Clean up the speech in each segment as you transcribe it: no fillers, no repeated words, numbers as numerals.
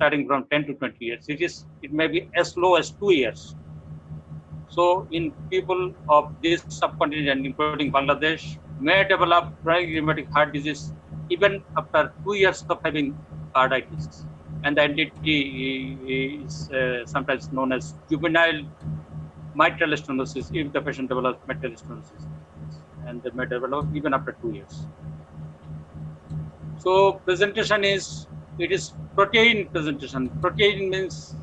starting from 10 to 20 years. It may be as low as 2 years. So in people of this subcontinent, including Bangladesh, may develop chronic rheumatic heart disease even after 2 years of having carditis. And the entity is sometimes known as juvenile mitral stenosis if the patient develops mitral stenosis, and they may develop even after 2 years. So presentation is, it is protein presentation. Protein means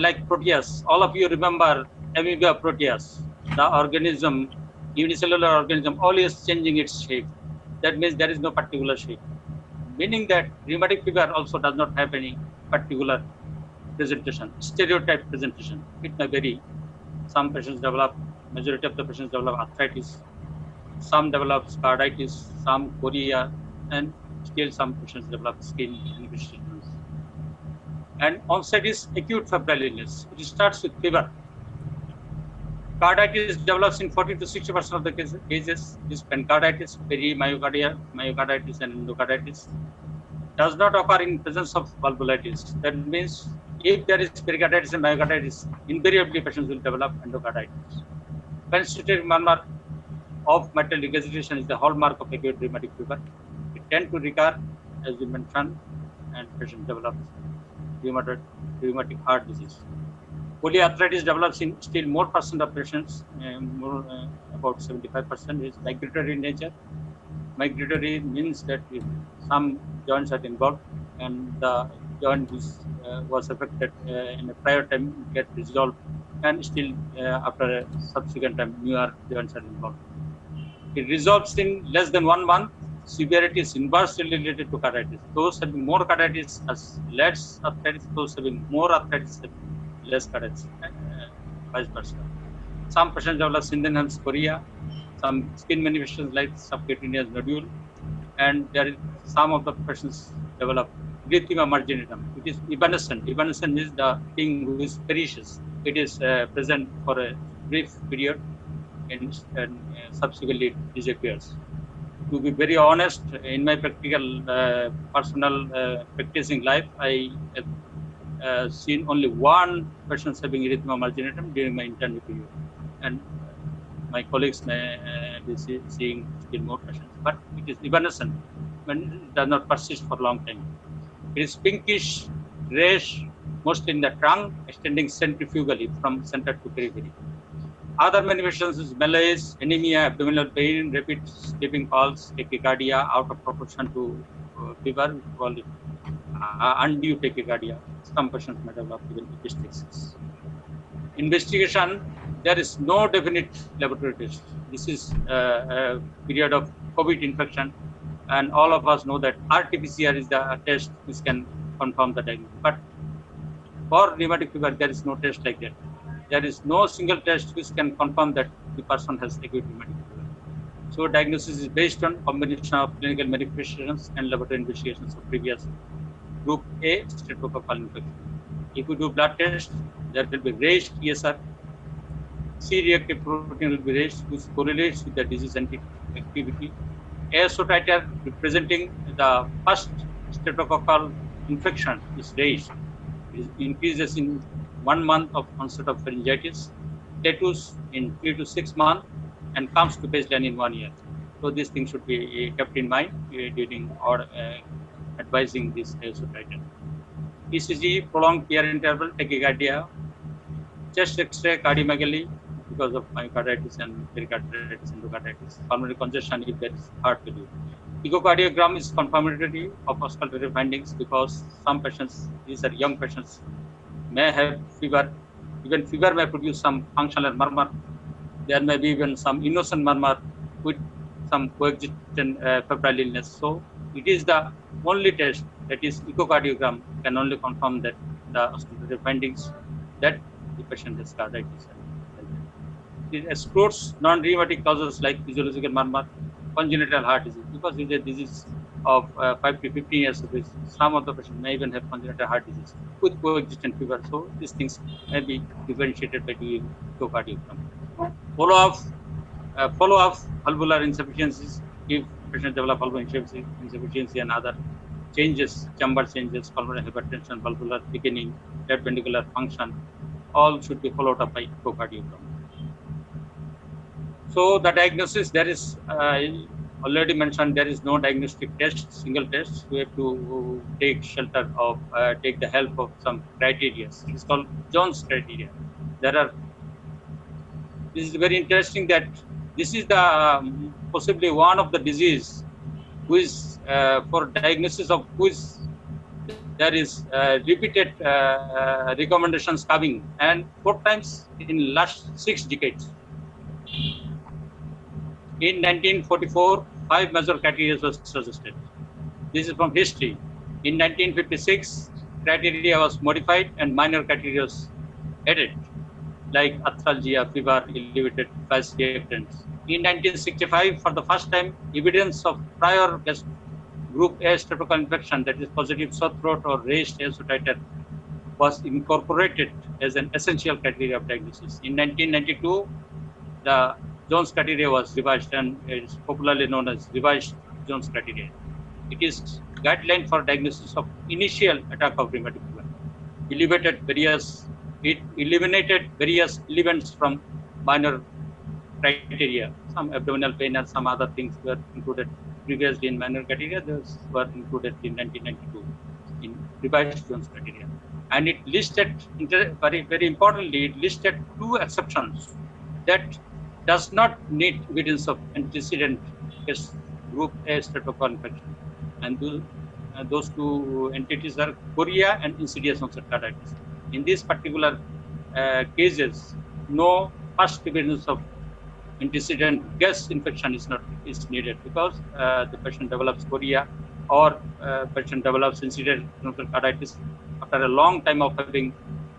like proteus. All of you remember amoeba proteus, the organism, unicellular organism, always changing its shape. That means there is no particular shape. Meaning that rheumatic fever also does not have any particular presentation, stereotype presentation. It may vary. Some patients develop, majority of the patients develop arthritis. Some develop carditis, some chorea, and still some patients develop skin manifestations. And onset is acute febrile illness. It starts with fever. Carditis develops in 40 to 60% of the cases. This pericarditis, myocarditis, and endocarditis does not occur in presence of valvulitis. That means if there is pericarditis and myocarditis, invariably patients will develop endocarditis. Constitutive murmur of mitral regurgitation is the hallmark of acute rheumatic fever. It tends to recur, as we mentioned, and patient develops rheumatic heart disease. Polyarthritis develops in still more percent of patients, about 75% is migratory in nature. Migratory means that if some joints are involved and the joint was affected in a prior time get resolved, and still after a subsequent time newer joints are involved. It resolves in less than 1 month. Severity is inversely related to carditis. Those having more carditis has less arthritis. Those having more arthritis have less carditis, vice versa. Some patients develop Sydenham's chorea, some skin manifestations like subcutaneous nodule, and there is some of the patients develop erythema marginatum. It is evanescent. Evanescent is the thing who is perishes. It is present for a brief period and subsequently disappears. To be very honest, in my practical, personal practicing life, I have seen only one person having erythema marginatum during my internship period, and my colleagues may be seeing still more patients. But it is evanescent when it does not persist for a long time. It is pinkish, grayish, mostly in the trunk, extending centrifugally from center to periphery. Other manifestations is malaise, anemia, abdominal pain, rapid sleeping pulse, tachycardia out of proportion to fever. We call it undue tachycardia. Some patients may develop even epistaxis. Investigation, there is no definite laboratory test. This is a period of COVID infection, and all of us know that RT-PCR is the test which can confirm the diagnosis. But for rheumatic fever, there is no test like that. There is no single test which can confirm that the person has acute rheumatic fever. So diagnosis is based on combination of clinical manifestations and laboratory investigations of previous group A streptococcal infection. If we do blood test, there will be raised TSR. C-reactive protein will be raised, which correlates with the disease activity. ASO titer representing the first streptococcal infection is raised. It increases in 1 month of onset of pharyngitis, status in 3 to 6 months, and comes to baseline in 1 year. So these things should be kept in mind during or advising this ASO titer. ECG, prolonged PR interval, tachycardia, chest X-ray, cardiomegaly because of myocarditis and pericarditis, endocarditis, pulmonary congestion if there is heart failure. Echocardiogram is confirmatory of auscultatory findings because some patients, these are young patients, may have fever. Even fever may produce some functional murmur. There may be even some innocent murmur with some coexistent febrile illness. So it is the only test, that is echocardiogram, can only confirm that the auscultatory findings that the patient has carditis. It excludes non-rheumatic causes like physiological murmur, congenital heart disease, because it is a disease of 5 to 15 years of age. Some of the patients may even have congenital heart disease with coexistent fever. So these things may be differentiated by doing echocardiogram. Follow-up valvular insufficiencies, if patients develop valvular insufficiency and other changes, chamber changes, pulmonary hypertension, valvular thickening, left ventricular function, all should be followed up by echocardiogram. So the diagnosis, there is already mentioned, there is no diagnostic test, single test. We have to take shelter of, take the help of some criteria. It's called Jones criteria. This is very interesting that this is the possibly one of the disease who is for diagnosis of which there is repeated recommendations coming, and 4 times in last 6 decades. In 1944, 5 major criteria was suggested. This is from history. In 1956, criteria was modified and minor criteria was added, like arthralgia, fever, elevated fast reactants. In 1965, for the first time, evidence of prior group A streptococcal infection, that is positive sore throat or raised ASO titer, was incorporated as an essential criteria of diagnosis. In 1992, the Jones criteria was revised and is popularly known as revised Jones criteria. It is guideline for diagnosis of initial attack of rheumatic fever. It eliminated various elements from minor criteria. Some abdominal pain and some other things were included previously in minor criteria. Those were included in 1992 in revised Jones criteria. And it listed, very importantly, it listed 2 exceptions that does not need evidence of antecedent group A streptococcal infection. And those 2 entities are chorea and insidious onset carditis. In these particular cases, no first evidence of antecedent gas infection is needed, because the patient develops chorea or patient develops insidious onset carditis after a long time of having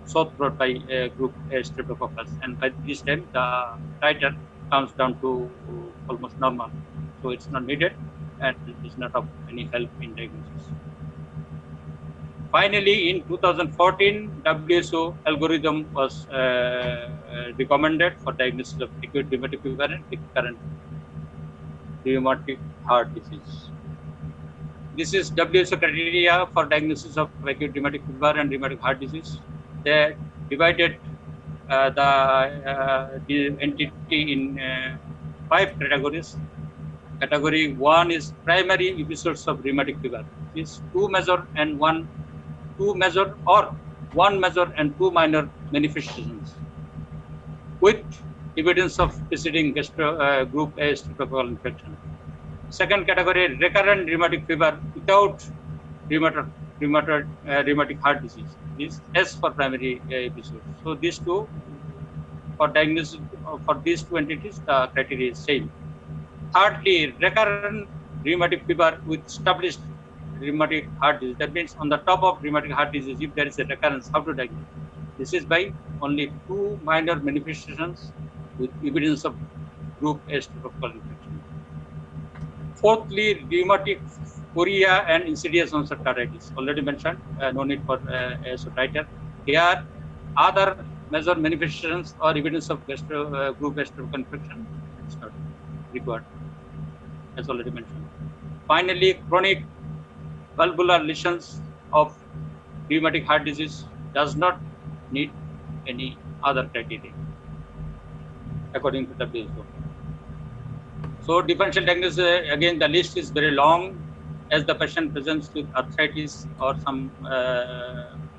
sore throat by group A streptococcus, and by this time the titer comes down to almost normal, so it's not needed and it is not of any help in diagnosis. Finally, in 2014, WHO algorithm was recommended for diagnosis of acute rheumatic fever and recurrent rheumatic heart disease. This is WHO criteria for diagnosis of acute rheumatic fever and rheumatic heart disease. They divided the entity in 5 categories. Category 1 is primary episodes of rheumatic fever. This 2 major and 1 major or 1 major and 2 minor manifestations with evidence of preceding group A streptococcal infection. Second category, recurrent rheumatic fever without rheumatic heart disease. This S for primary episode. So these 2, for diagnosis for these 2 entities, the criteria is same. Thirdly, recurrent rheumatic fever with established rheumatic heart disease. That means on the top of rheumatic heart disease, if there is a recurrence, how to diagnose? This is by only 2 minor manifestations with evidence of group A streptococcal infection. Fourthly, rheumatic chorea and insidious onset carditis. Already mentioned, no need for ASO titer. Here, other major manifestations or evidence of group A streptococcal infection is not required, as already mentioned. Finally, chronic valvular lesions of rheumatic heart disease does not need any other criteria, according to WHO. So differential diagnosis, again, the list is very long, as the patient presents with arthritis or some,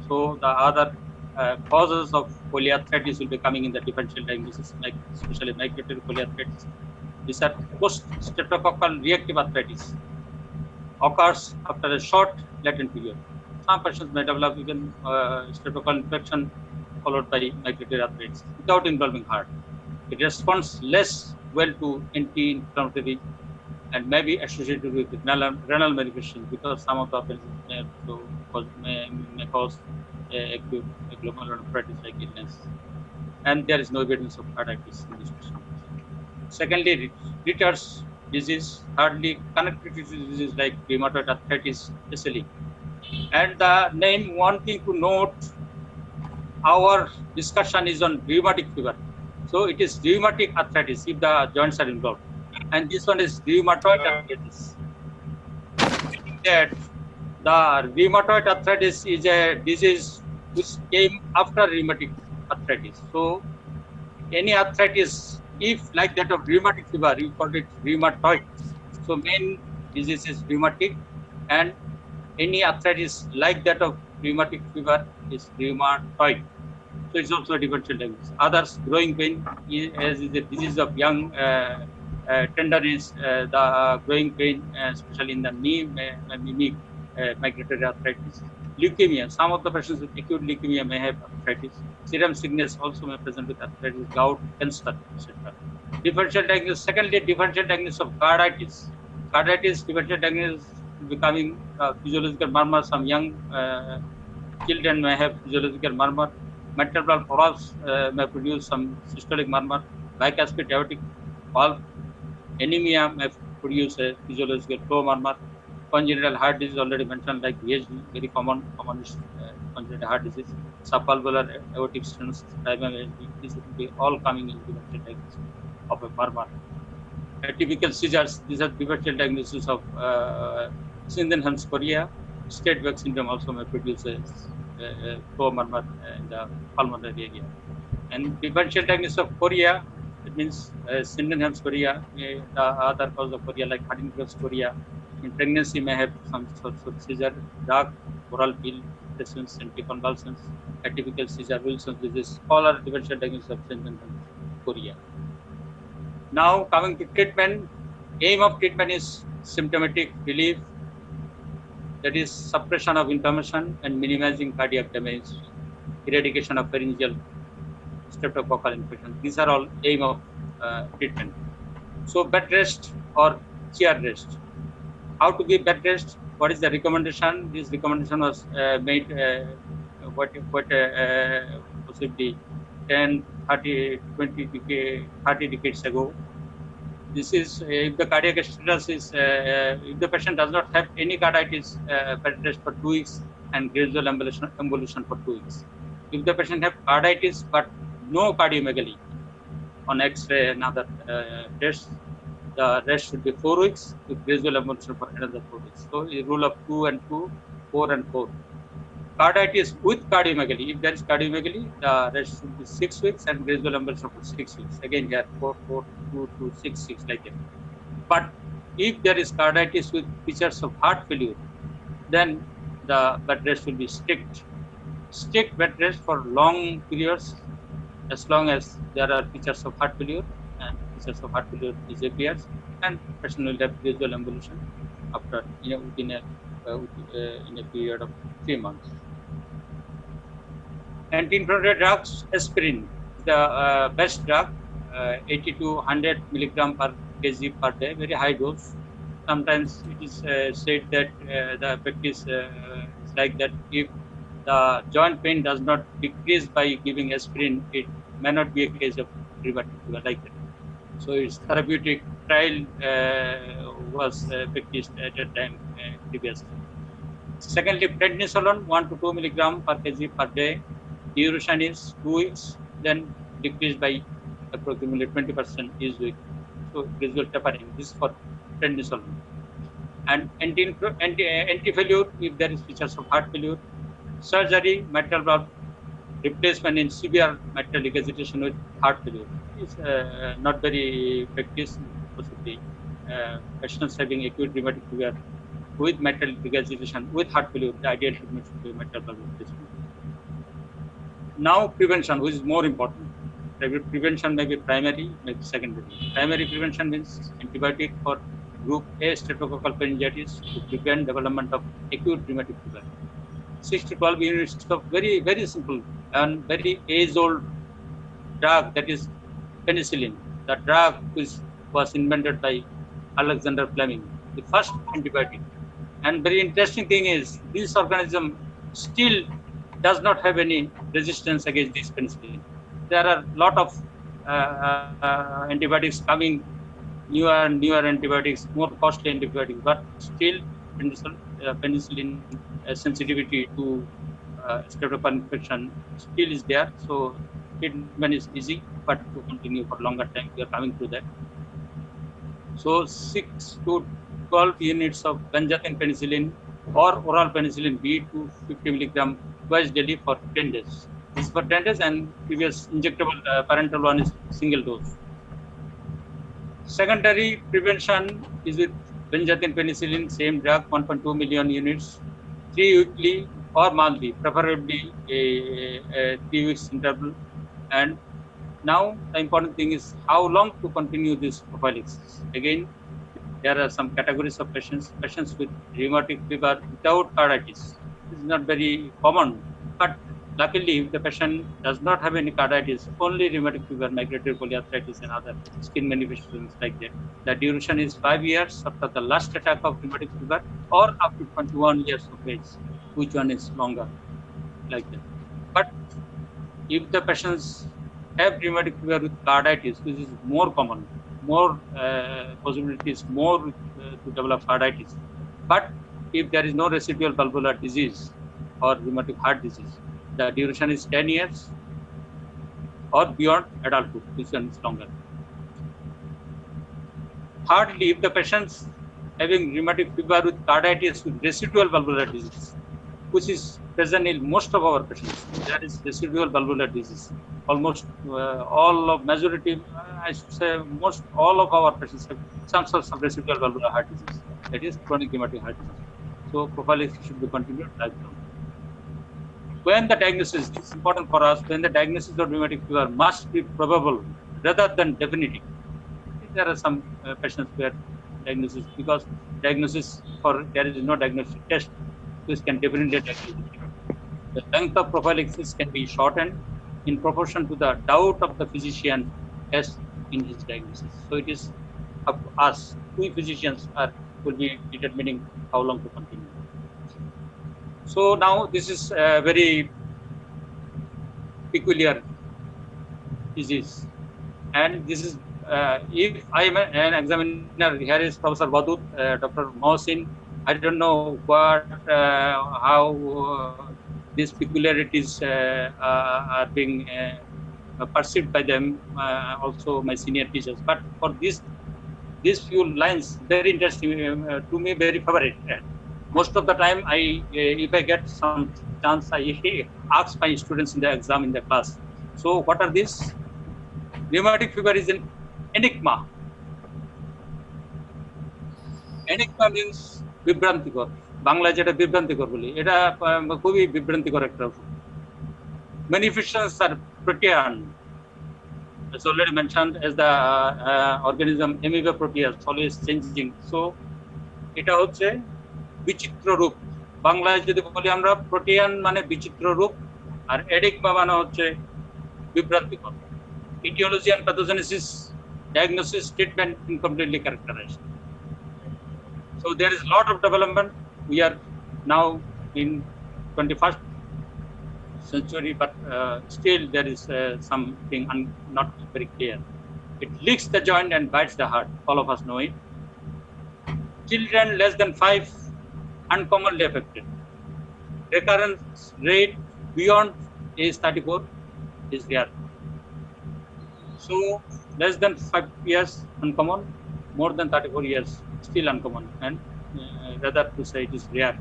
so the other causes of polyarthritis will be coming in the differential diagnosis, especially migrated polyarthritis. These are post-streptococcal reactive arthritis, occurs after a short latent period. Some patients may develop even streptococcal infection followed by migrated arthritis without involving heart. It responds less well to anti-inflammatory and may be associated with renal manifestations, because some of the patients may cause acute glomerulonephritis like illness, and there is no evidence of carditis in this patient. Secondly, Ritter's disease. Thirdly, connective disease like rheumatoid arthritis, SLE. And the name, one thing to note, our discussion is on rheumatic fever. So it is rheumatic arthritis if the joints are involved. And this one is rheumatoid arthritis. That The rheumatoid arthritis is a disease which came after rheumatic arthritis. So any arthritis, if like that of rheumatic fever, you call it rheumatoid. So main disease is rheumatic, and any arthritis like that of rheumatic fever is rheumatoid. So it's also a differential diagnosis. Others, growing pain is a disease of young tender is the growing pain, especially in the knee, mimic migratory arthritis. Leukemia, some of the patients with acute leukemia may have arthritis. Serum sickness also may present with arthritis, gout, cancer, etc. Differential diagnosis. Secondly, differential diagnosis of carditis. Carditis, differential diagnosis becoming physiological murmur. Some young children may have physiological murmur. Mitral valve prolapse may produce some systolic murmur. Bicuspid aortic valve anemia may produce a physiological flow murmur. Congenital heart disease already mentioned, like VHD, very common congenital heart disease. Subvalvular aortic stenosis, VHD, these will be all coming in differential diagnosis of a murmur. Atypical seizures, these are differential diagnosis of Sydenham's chorea. Strait-Bach syndrome also may produce a flow murmur in the pulmonary area. And differential diagnosis of chorea, it means Sydenham's chorea, the other cause of chorea like Huntington's chorea. In pregnancy may have some sorts of seizure, drug, oral pill, depressions, anticonvulsants, atypical seizure, Wilson's disease, all are differential diagnosis of Sydenham's chorea. Now coming to treatment, aim of treatment is symptomatic relief, that is suppression of inflammation and minimizing cardiac damage, eradication of pharyngeal streptococcal infection. These are all aim of treatment. So bed rest or chair rest. How to be bed rest? What is the recommendation? This recommendation was made possibly 10, 30, 20, 30 decades ago. This is if the cardiac status is, if the patient does not have any carditis, bed rest for 2 weeks and gradual embolization for 2 weeks. If the patient have carditis but no cardiomegaly, on X-ray and other tests, the rest should be 4 weeks with gradual embolization for another 4 weeks. So a rule of 2 and 2, 4 and 4. Carditis with cardiomegaly, if there is cardiomegaly, the rest should be 6 weeks and gradual embolization for 6 weeks. Again here 4, 4, 2, 2, 6, 6 like that. But if there is carditis with features of heart failure, then the bed rest will be strict bed rest for long periods, as long as there are features of heart failure and features of heart failure disappears, and patient will have gradual embolization after in a period of 3 months. Anti-inflammatory drugs, aspirin is the best drug, 80 to 100 milligram per kg per day, very high dose. Sometimes it is said that the effect is like that. If the joint pain does not decrease by giving aspirin, it may not be a case of rheumatic fever like that. So its therapeutic trial was practiced at that time previously. Secondly, prednisolone 1 to 2 milligram per kg per day. Duration is 2 weeks, then decreased by approximately 20% each week. So gradual tapering. This is for prednisolone. And anti-failure, if there is features of heart failure. Surgery, mitral valve replacement in severe mitral regurgitation with heart failure is not very practiced. Possibly patients having acute rheumatic fever with mitral regurgitation with heart failure, the ideal treatment should be mitral valve replacement. Now prevention, which is more important. Prevention may be primary, may be secondary. Primary prevention means antibiotic for group A streptococcal pharyngitis to prevent development of acute rheumatic fever. 6 to 12 units of very, very simple and very age-old drug, that is penicillin. The drug which was invented by Alexander Fleming, the first antibiotic. And very interesting thing is, this organism still does not have any resistance against this penicillin. There are a lot of antibiotics coming, newer and newer antibiotics, more costly antibiotics, but still penicillin sensitivity to streptococcal infection still is there. So treatment is easy, but to continue for longer time, we are coming to that. So 6 to 12 units of benzathine penicillin or oral penicillin B 250 milligram twice daily for 10 days. This is for 10 days, and previous injectable parental one is single dose. Secondary prevention is with benzathine penicillin, same drug, 1.2 million units, 3 weekly or monthly, preferably a 3 weeks interval. And now the important thing is how long to continue this prophylaxis. Again, there are some categories of patients with rheumatic fever without carditis. This is not very common, but luckily, if the patient does not have any carditis, only rheumatic fever, migrated polyarthritis, and other skin manifestations like that, the duration is 5 years after the last attack of rheumatic fever, or up to 21 years of age. Which one is longer? Like that. But if the patients have rheumatic fever with carditis, which is more common, more possibilities, more to develop carditis. But if there is no residual valvular disease or rheumatic heart disease, the duration is 10 years or beyond adulthood, which one is longer. Thirdly, if the patients having rheumatic fever with carditis with residual valvular disease, which is present in most of our patients, that is residual valvular disease. Almost all of majority, I should say, most all of our patients have some sort of residual valvular heart disease. That is chronic rheumatic heart disease. So prophylaxis should be continued lifelong. When the diagnosis is important for us, when the diagnosis of rheumatic fever must be probable rather than definitive. There are some patients where diagnosis, because diagnosis for there is no diagnostic test, which can definitely diagnose. The length of prophylaxis can be shortened in proportion to the doubt of the physician as in his diagnosis. So it is up to us. We physicians will be determining how long to continue. So now this is a very peculiar disease, and this is if I am an examiner, here is Professor Wadud, Dr. Mohsin. I don't know what how these peculiarities are being perceived by them, also my senior teachers. But for these few lines, very interesting to me, very favorite. Most of the time, if I get some chance, I ask my students in the exam in the class. So what are these? Rheumatic fever is an enigma. Enigma means বিভ্রান্তিকর, বাংলায় যেটা বিভ্রান্তিকর বলি, এটা খুবই বিভ্রান্তিকর একটা ওষুধ। Manifestations are protean, as already mentioned, as the organism amoeba proteus always changing. So এটা হচ্ছে বিচিত্র রূপ। বাংলায় যদি বলি আমরা, প্রোটিয়ান মানে বিচিত্র রূপ, আর এনিগমা মানে হচ্ছে বিভ্রান্তিকর। Etiology and pathogenesis, diagnosis, treatment incompletely characterized. So there is a lot of development. We are now in 21st century, but still there is something not very clear. It licks the joint and bites the heart. All of us know it. Children less than 5 uncommonly affected. Recurrence rate beyond age 34 is rare. So less than 5 years uncommon, more than 34 years still uncommon, and rather to say it is rare.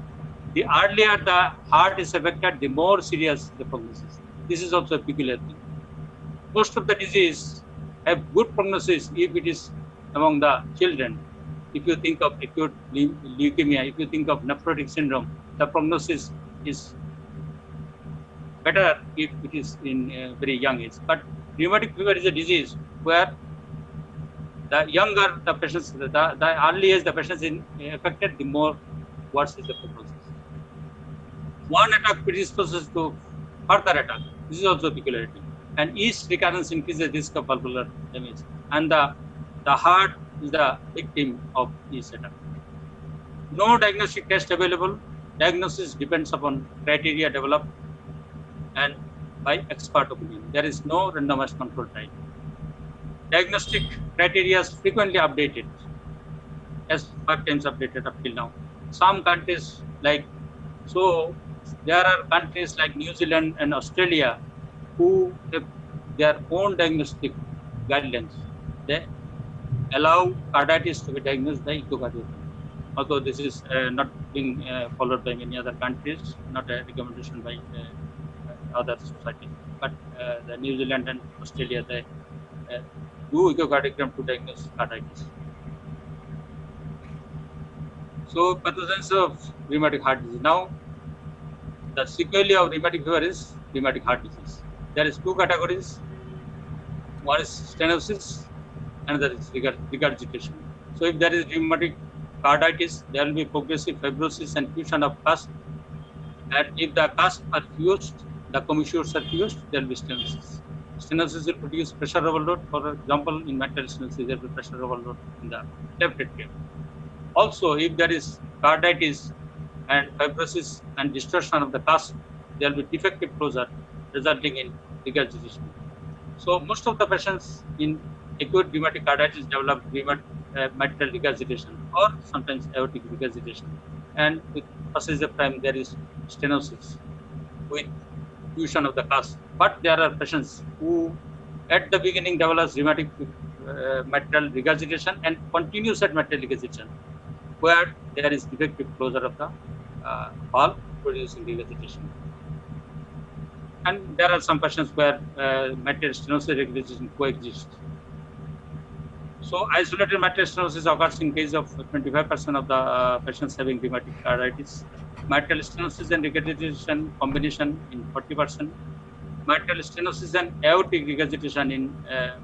The earlier the heart is affected, the more serious the prognosis. This is also a peculiar thing. Most of the disease have good prognosis if it is among the children. If you think of acute leukemia, if you think of nephrotic syndrome, the prognosis is better if it is in a very young age. But rheumatic fever is a disease where the younger the patients, the earlier the patients is affected, the more worse is the prognosis. One attack predisposes to further attack. This is also a peculiarity. And each recurrence increases risk of valvular damage. And the heart is the victim of each attack. No diagnostic test available. Diagnosis depends upon criteria developed and by expert opinion. There is no randomized control trial. Diagnostic criteria is frequently updated, as 5 times updated up till now. Some countries there are countries like New Zealand and Australia who have their own diagnostic guidelines. They allow carditis to be diagnosed by echocardiogram. although this is not being followed by many other countries, not a recommendation by other societies. But the New Zealand and Australia, they do echocardiogram to diagnose carditis. So pathogens of rheumatic heart disease. Now, the sequelae of rheumatic fever is rheumatic heart disease. There is two categories. One is stenosis, another is regurgitation. So if there is rheumatic carditis, there will be progressive fibrosis and fusion of cusp. And if the cusps are fused, the commissures are fused, there will be stenosis. Stenosis will produce pressure overload. For example, in mitral stenosis, there will be pressure overload in the left atrium. Also, if there is carditis and fibrosis and distortion of the cusp, there will be defective closure resulting in regurgitation. So most of the patients in acute rheumatic carditis develop mitral regurgitation or sometimes aortic regurgitation. And with passage of time, there is stenosis with fusion of the cusp. But there are patients who at the beginning develops rheumatic mitral regurgitation and continues at mitral regurgitation, where there is defective closure of the valve producing regurgitation. And there are some patients where mitral stenosis regurgitation coexist. So isolated mitral stenosis occurs in case of 25% of the patients having rheumatic carditis. Mitral stenosis and regurgitation combination in 40%. Mitral stenosis and aortic regurgitation in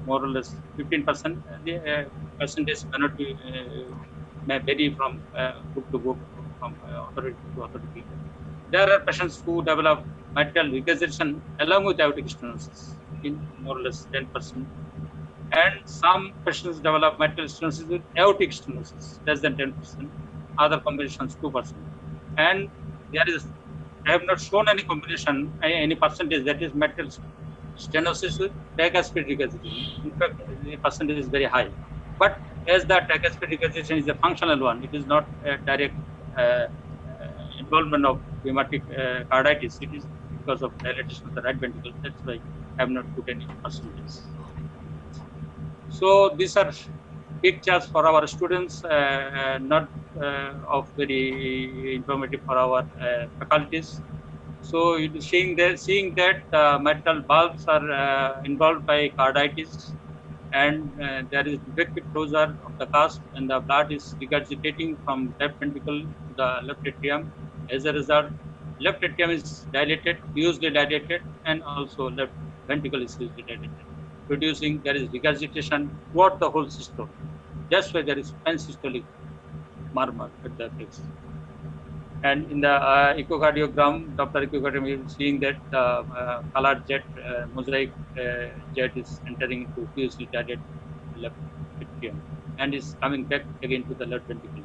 more or less 15%. The percentage cannot be may vary from group to group, from authority to authority. There are patients who develop mitral regurgitation along with aortic stenosis in more or less 10%. And some patients develop mitral stenosis with aortic stenosis, less than 10%. Other combinations, 2%. And there is, I have not shown any combination, any percentage that is mitral stenosis with tricuspid regurgitation. In fact, the percentage is very high. But as the tricuspid regurgitation is a functional one, it is not a direct involvement of rheumatic carditis. It is because of dilatation of the right ventricle. That's why I have not put any percentage. So these are pictures for our students, not of very informative for our faculties. So it is seeing that mitral valves are involved by carditis, and there is defective closure of the cusp, and the blood is regurgitating from left ventricle to the left atrium. As a result, left atrium is dilated, hugely dilated, and also left ventricle is hugely dilated, producing there is regurgitation throughout the whole system. That's why there is pansystolic murmur at the apex. And in the echocardiogram, Doppler echocardiogram, you are seeing that the colored jet, mosaic jet is entering into hugely dilated left atrium and is coming back again to the left ventricle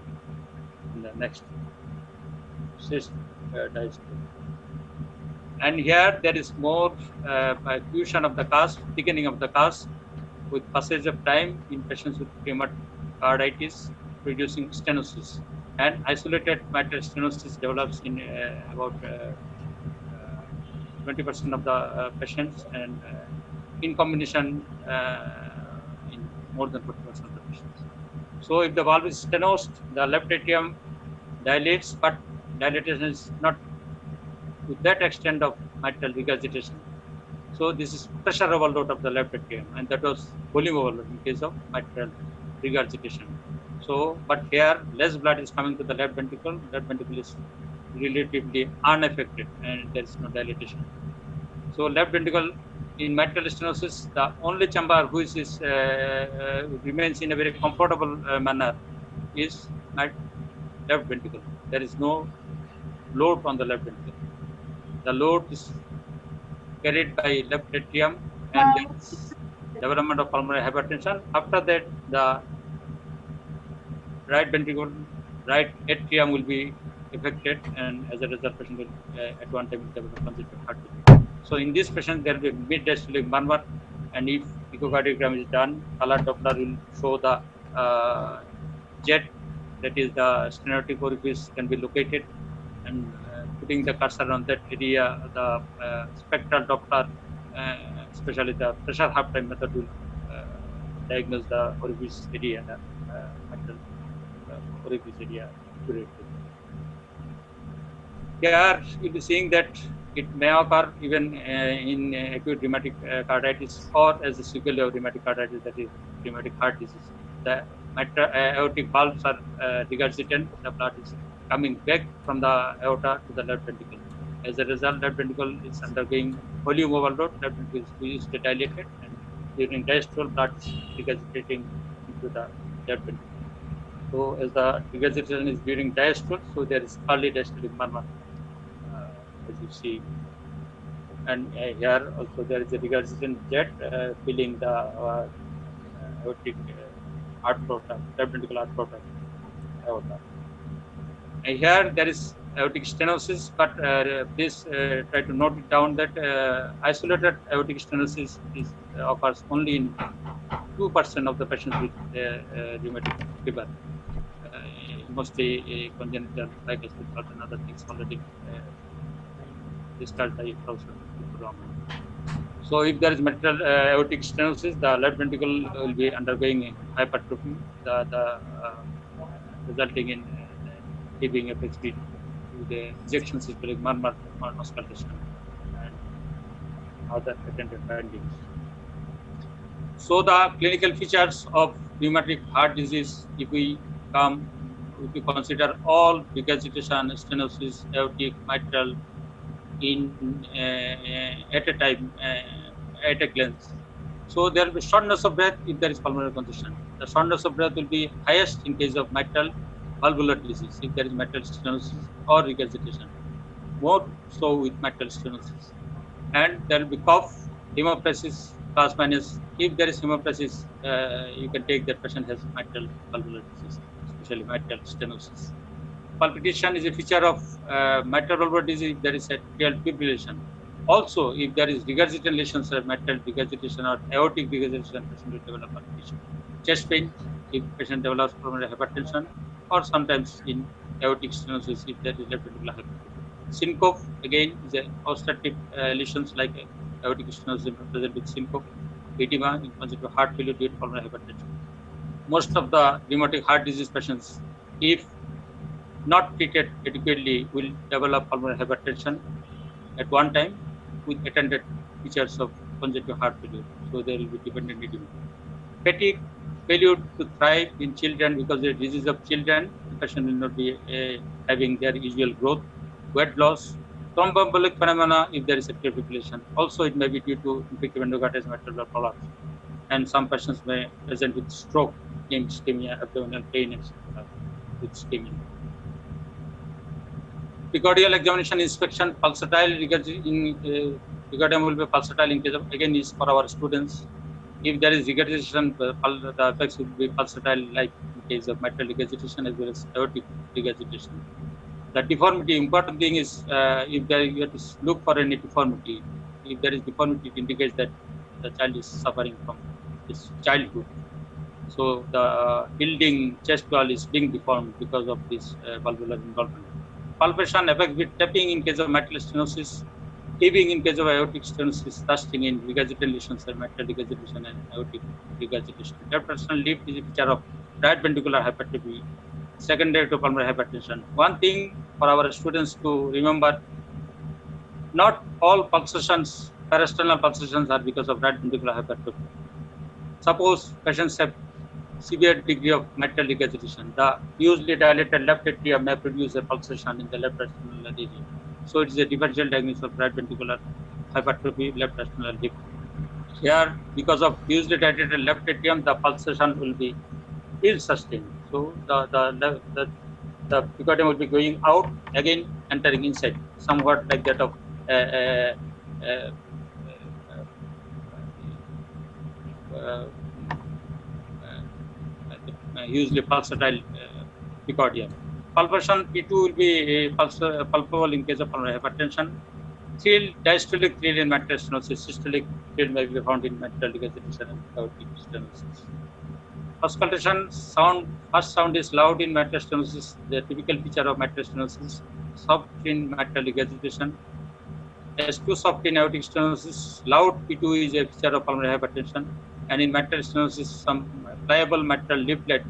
in the next diastole. And here there is more fusion of the cusp, thickening of the cusp with passage of time in patients with rheumatic carditis, producing stenosis. And isolated mitral stenosis develops in about 20% of the patients, and in combination in more than 40% of the patients. So if the valve is stenosed, the left atrium dilates, but dilatation is not to that extent of mitral regurgitation. So this is pressure overload of the left atrium, and that was volume overload in case of mitral regurgitation. So, but here less blood is coming to the left ventricle. Left ventricle is relatively unaffected, and there is no dilatation. So, left ventricle in mitral stenosis, the only chamber which is remains in a very comfortable manner is left ventricle. There is no load on the left ventricle. The load is carried by left atrium, and there is development of pulmonary hypertension. After that, the right ventricle, right atrium will be affected, and as a result, patient will at one time develop congestive heart failure. So in this patient, there will be mid-diastolic murmur, and if echocardiogram is done, color Doppler will show the jet, that is the stenotic orifice, can be located, and putting the cursor on that area, the spectral Doppler, especially the pressure half-time method, will diagnose the orifice area, mitral orifice area. curated. Here you'll be seeing that it may occur even in acute rheumatic carditis or as a sequel of rheumatic carditis, that is rheumatic heart disease. The aortic valves are regurgitant. The blood is coming back from the aorta to the left ventricle. As a result, left ventricle is undergoing volume overload. Left ventricle is squeezed, dilated, and during diastole, blood is regurgitating into the left ventricle. So, as the regurgitation is during diastole, so there is early diastolic murmur, as you see. And here also there is a regurgitant jet filling the aortic aorta, left ventricular aorta. And here there is aortic stenosis, but please try to note it down that isolated aortic stenosis occurs only in 2% of the patients with rheumatic fever. Mostly congenital, like I said, and other things already discussed by Professor. So, if there is mitral aortic stenosis, the left ventricle will be undergoing hypertrophy, resulting in heaving effects due to the ejection systolic murmur, auscultation, and other attendant findings. So, the clinical features of rheumatic heart disease, if we consider all regurgitation, stenosis, aortic, mitral, at a time, at a glance. So there will be shortness of breath if there is pulmonary congestion. The shortness of breath will be highest in case of mitral valvular disease, if there is mitral stenosis or regurgitation. More so with mitral stenosis. And there will be cough, hemoptysis, plus minus. If there is hemoptysis, you can take that patient has mitral valvular disease, especially mitral stenosis. Palpitation is a feature of mitral valvular disease if there is atrial fibrillation. Also, if there is regurgitant lesions of mitral regurgitation or aortic regurgitation, patient will develop palpitation. Chest pain if patient develops pulmonary hypertension, or sometimes in aortic stenosis if there is left ventricular hypertension. Syncope again is a obstructive lesions like aortic stenosis present with syncope, edema in conjunctive heart failure due to pulmonary hypertension. Most of the rheumatic heart disease patients, if not treated adequately, will develop pulmonary hypertension at one time with attendant features of conjunctive heart failure. So there will be dependent edema. Fatigue, failure to thrive in children because the disease of children, the patient will not be having their usual growth. Weight loss, thromboembolic phenomena if there is atrial fibrillation. Also, it may be due to infective endocarditis mitral prolapse. And some patients may present with stroke, ischemia, abdominal pain, etc. with ischemia. Precordial examination inspection, pulsatile precordium will be pulsatile in case of, again, is for our students. If there is regurgitation, the effects will be pulsatile, like in case of mitral regurgitation as well as aortic regurgitation. The deformity, important thing is if there you have to look for any deformity. If there is deformity, it indicates that the child is suffering from his childhood. So the building chest wall is being deformed because of this valvular involvement. Palpation affects with tapping in case of mitral stenosis, heaving in case of aortic stenosis, thrusting in regurgitant lesions and mitral regurgitation and aortic regurgitation. Left ventricular lift is a feature of right ventricular hypertrophy, secondary to pulmonary hypertension. One thing for our students to remember, not all pulsations, parasternal pulsations are because of right ventricular hypertrophy. Suppose patients have severe degree of mitral regurgitation, the hugely dilated left atrium may produce a pulsation in the left parasternal area. So it is a differential diagnosis of right ventricular hypertrophy, left parasternal lift. Here, because of hugely dilated left atrium, the pulsation will be ill sustained. So the precordium will be going out, again entering inside, somewhat like that of usually pulsatile precordium. Pulsation P2 will be palpable in case of pulmonary hypertension. Thrill, diastolic thrill in mitral stenosis, systolic thrill may be found in mitral regurgitation and aortic stenosis. Auscultation sound, first sound is loud in mitral stenosis, the typical feature of mitral stenosis, soft in mitral regurgitation. S2 soft in aortic stenosis, loud P2 is a feature of pulmonary hypertension, and in mitral stenosis, some pliable mitral leaflet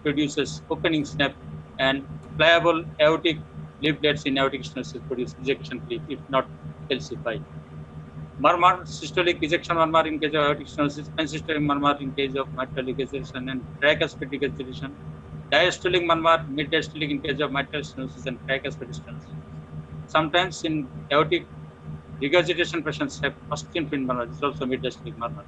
produces opening snap and pliable aortic leaflets in aortic stenosis produce ejection clip if not calcified. Murmur, systolic ejection murmur in case of aortic stenosis, systolic murmur in case of mitral regurgitation and tricuspid regurgitation, diastolic murmur, mid-diastolic in case of mitral stenosis and tricuspid stenosis. Sometimes in aortic regurgitation patients have Austin fin murmur, this is also mid-diastolic murmur.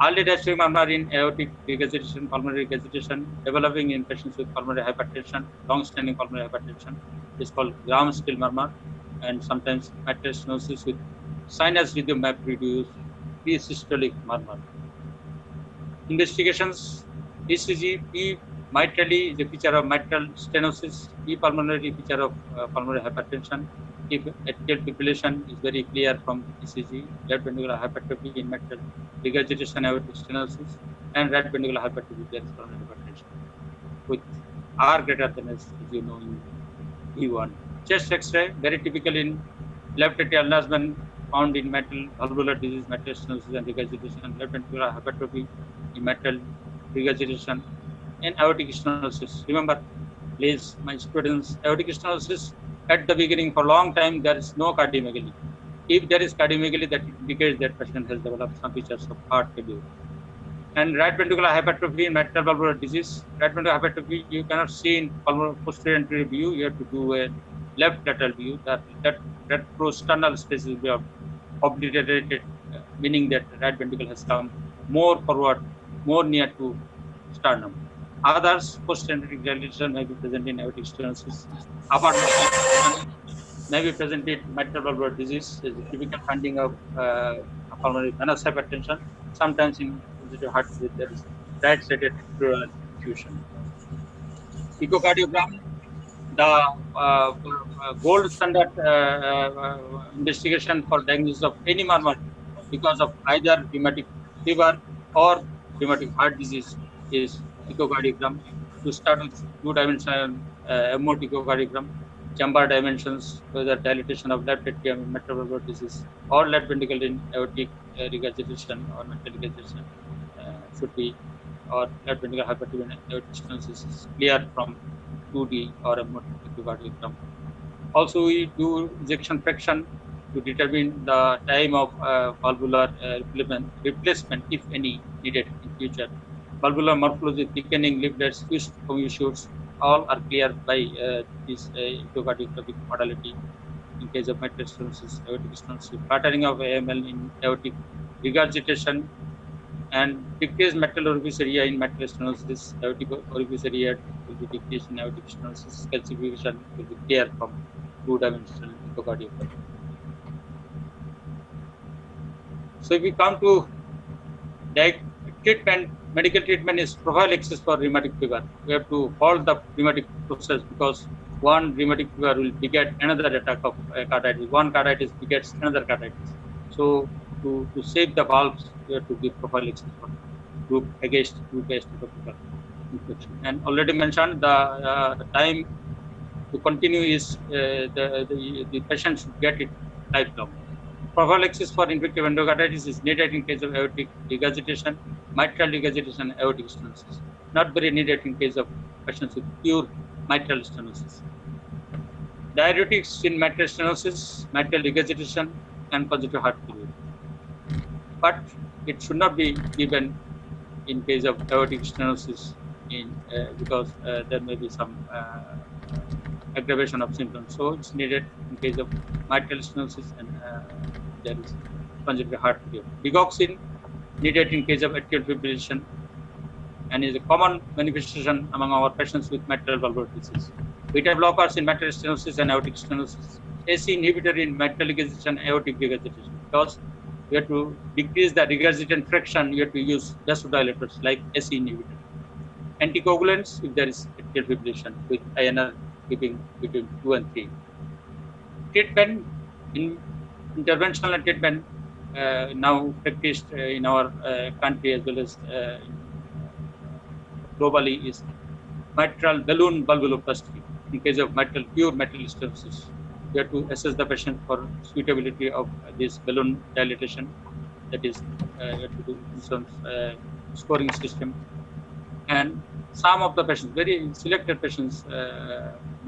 Early diastolic murmur in aortic regurgitation, pulmonary regurgitation, developing in patients with pulmonary hypertension, long-standing pulmonary hypertension, is called Gram-Still murmur, and sometimes mitral stenosis with sinus rhythm may produce pre-systolic murmur. Investigations: ECG, P mitrally is a feature of mitral stenosis, P pulmonary feature of pulmonary hypertension. If atrial fibrillation is very clear from ECG, left ventricular hypertrophy in mitral regurgitation, aortic stenosis, and right ventricular hypertrophy, there is pulmonary hypertension with R greater than S, as you know in E1. Chest X-ray, very typical in left atrial enlargement found in mitral valvular disease, mitral stenosis and regurgitation, left ventricular hypertrophy in mitral regurgitation, and aortic stenosis. Remember, please, my students, aortic stenosis at the beginning for a long time there is no cardiomegaly. If there is cardiomegaly, that indicates that patient has developed some features of heart failure. And right ventricular hypertrophy in mitral valvular disease, right ventricular hypertrophy you cannot see in posterior anterior view. You have to do a left lateral view. That retrosternal space will be obliterated, meaning that right ventricle has come more forward, more near to sternum. Others, post-anterior dilatation may be present in aortic stenosis. Upper may be present in mitral valvular disease. Is a typical finding of pulmonary venous hypertension. Sometimes in congestive heart disease there is right-sided pleural effusion. Echocardiogram, the gold standard investigation for diagnosis of any murmur because of either rheumatic fever or rheumatic heart disease is echocardiogram. To start with two-dimensional MOT echocardiogram, chamber dimensions, whether dilatation of left atrium in mitral valvular disease or left ventricle in aortic regurgitation or mitral regurgitation should be, or left ventricular hypertrophy in aortic stenosis is clear from 2D or MOT echocardiogram. Also, we do ejection fraction to determine the time of valvular replacement, if any, needed in future. Valvular morphology, thickening, leaflets, fused commissures, all are clear by this echocardiographic modality in case of mitral stenosis, aortic stenosis, flattering of AML in aortic regurgitation, and decreased mitral orifice area in mitral stenosis, aortic orifice area will be decreased in aortic stenosis, calcification will be clear from two-dimensional echocardiogram. So if we come to treatment, medical treatment is prophylaxis for rheumatic fever. We have to halt the rheumatic process because one rheumatic fever will beget another attack of carditis. One carditis begets another carditis. So to save the valves, we have to give prophylaxis for group against fever infection. And already mentioned, the time to continue is the patient should get it lifelong. Prophylaxis for infective endocarditis is needed in case of aortic regurgitation, mitral regurgitation, aortic stenosis. Not very needed in case of patients with pure mitral stenosis. Diuretics in mitral stenosis, mitral regurgitation, and congestive heart failure. But it should not be given in case of aortic stenosis because there may be some aggravation of symptoms. So it's needed in case of mitral stenosis and there is congestive heart failure. Digoxin needed in case of atrial fibrillation and is a common manifestation among our patients with mitral valvular disease. Beta blockers in mitral stenosis and aortic stenosis. AC inhibitor in mitral regurgitation and aortic regurgitation. Because you have to decrease the regurgitant fraction, you have to use vasodilators like AC inhibitor. Anticoagulants if there is atrial fibrillation with INR keeping between 2 and 3. Treatment in interventional treatment now practiced in our country as well as globally is mitral balloon valvuloplasty. In case of pure mitral stenosis, you have to assess the patient for suitability of this balloon dilatation. That is, you have to do some scoring system. And some of the patients, very selected patients,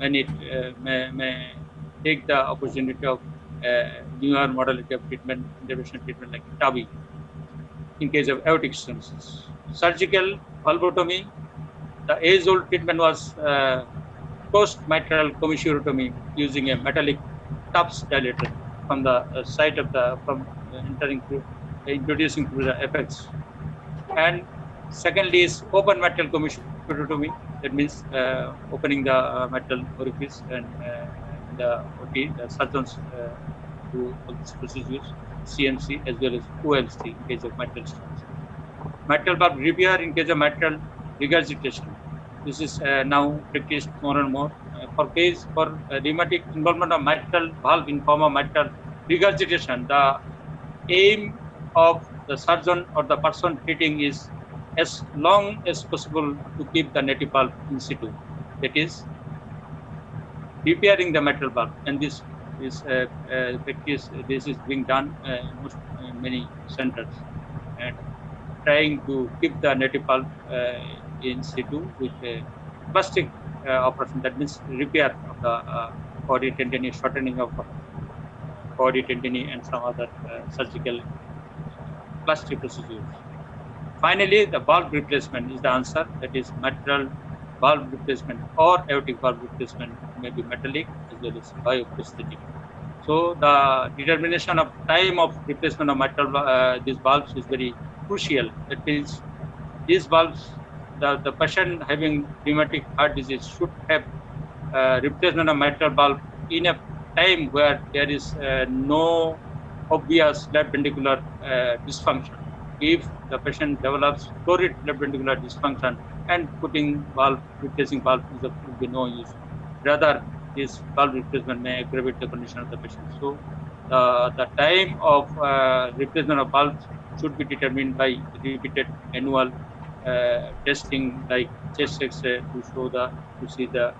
may take the opportunity of newer modality of treatment, intervention treatment like TAVI in case of aortic stenosis. Surgical valvotomy, the age-old treatment was post-mitral commissurotomy using a metallic TUPS dilator from the site of the introducing through the apex. And secondly is open mitral commissurotomy. That means opening the mitral orifice and the OT, the surgeons do all these procedures, CMC as well as OLC in case of mitral stenosis. Mitral valve repair in case of mitral regurgitation. This is now practiced more and more. For rheumatic involvement of mitral valve in form of mitral regurgitation, the aim of the surgeon or the person treating is as long as possible to keep the native valve in situ. That is repairing the mitral valve, and this is practice. This is being done in many centers, and trying to keep the native valve in situ with a plastic operation. That means repair of the chordae tendineae, shortening of chordae tendineae, and some other surgical plastic procedures. Finally, the valve replacement is the answer. That is mitral valve replacement or aortic valve replacement, may be metallic as well as bioprosthetic. So the determination of time of replacement of mitral these valves is very crucial. That means these valves, the patient having rheumatic heart disease should have replacement of mitral valve in a time where there is no obvious left ventricular dysfunction. If the patient develops florid left ventricular dysfunction, and replacing valve will be no use. Rather, this valve replacement may aggravate the condition of the patient. So, the time of replacement of valves should be determined by repeated annual testing like chest X-ray to see the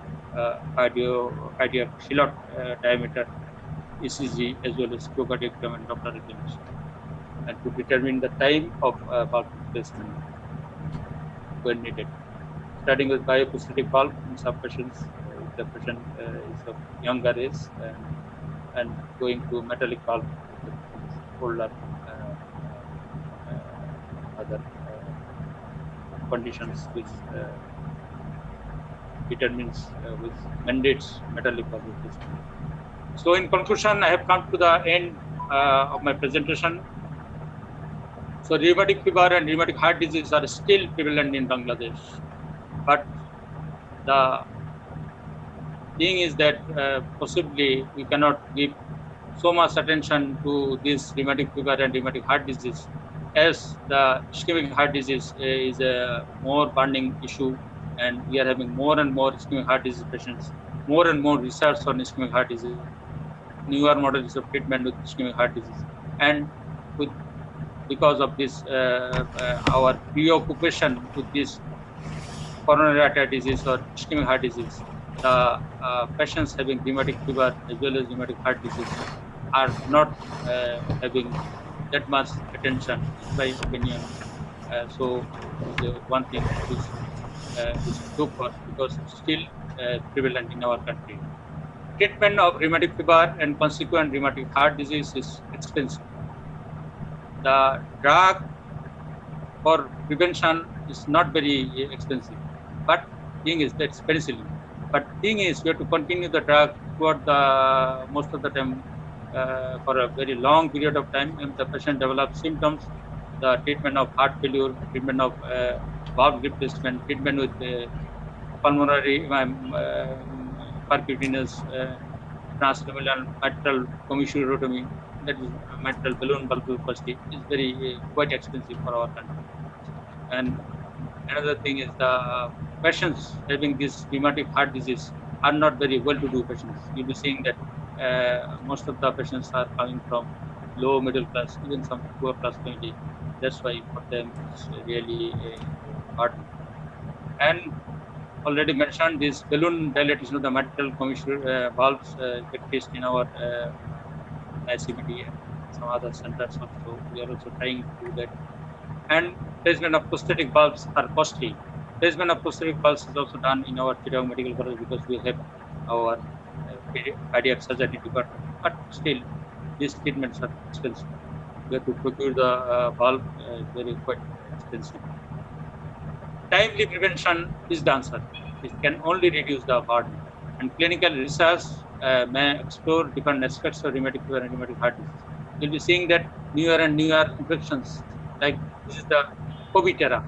cardiac shillot diameter, ECG, as well as echocardiogram and Doppler examination, and to determine the time of valve replacement when needed. Starting with bioprosthetic valve in some patients, if the patient is of younger age, and going to metallic valve older other conditions which determines which mandates metallic valve replacement. So in conclusion, I have come to the end of my presentation. So rheumatic fever and rheumatic heart disease are still prevalent in Bangladesh, but the thing is that possibly we cannot give so much attention to this rheumatic fever and rheumatic heart disease, as the ischemic heart disease is a more burning issue, and we are having more and more ischemic heart disease patients, more and more research on ischemic heart disease, newer models of treatment with ischemic heart disease, and because of this our preoccupation with this coronary artery disease or ischemic heart disease, the patients having rheumatic fever as well as rheumatic heart disease are not having that much attention, in my opinion. So the one thing is to look for, because it's still prevalent in our country. Treatment of rheumatic fever and consequent rheumatic heart disease is expensive. The drug for prevention is not very expensive, but thing is that's penicillin. But thing is, we have to continue the drug throughout the most of the time for a very long period of time. If the patient develops symptoms, the treatment of heart failure, treatment of valve replacement, treatment with pulmonary percutaneous transluminal mitral commissurotomy, that is mitral balloon valvuloplasty, is very quite expensive for our country. And another thing is the patients having this rheumatic heart disease are not very well-to-do patients. You'll be seeing that most of the patients are coming from low middle class, even some poor class family. That's why for them it's really hard. And already mentioned this balloon dilatation of the mitral commissure valves practiced in our ICBD and some other centers also. We are also trying to do that. And placement of prosthetic valves are costly. Placement of prosthetic valves is also done in our Chittagong Medical College because we have our cardiac surgery department. But still, these treatments are expensive. We have to procure the bulb, very quite expensive. Timely prevention is the answer. It can only reduce the burden. And clinical research may explore different aspects of rheumatic fever and rheumatic heart disease. You'll be seeing that newer and newer infections, like this is the COVID era.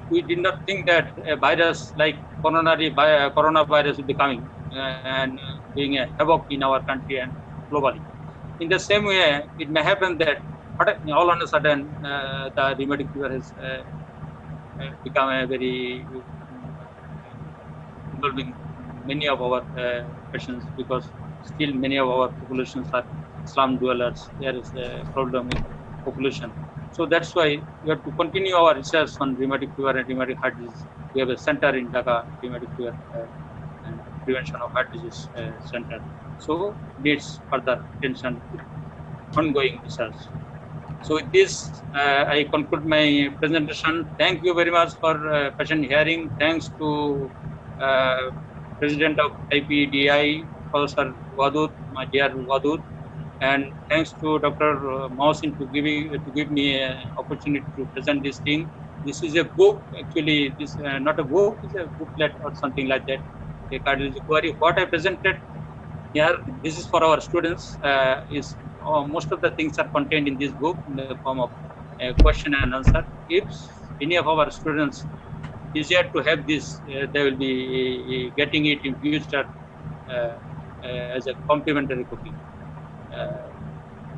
We did not think that a virus like coronavirus will be coming and being a havoc in our country and globally. In the same way, it may happen that all of a sudden the rheumatic fever has become a very involving many of our patients, because still many of our populations are slum dwellers. There is a problem in population. So that's why we have to continue our research on rheumatic fever and rheumatic heart disease. We have a center in Dhaka, rheumatic fever and prevention of heart disease center. So needs further attention, ongoing research. So with this, I conclude my presentation. Thank you very much for patient hearing. Thanks to President of IPDI, Professor Wadud, my dear Wadud, and thanks to Dr. Mohsin to give me an opportunity to present this thing. This is a book, actually. This not a book, it's a booklet or something like that. A cardiology query. What I presented here, this is for our students. Most of the things are contained in this book in the form of a question and answer. If any of our students desire to have this, they will be getting it in future as a complimentary copy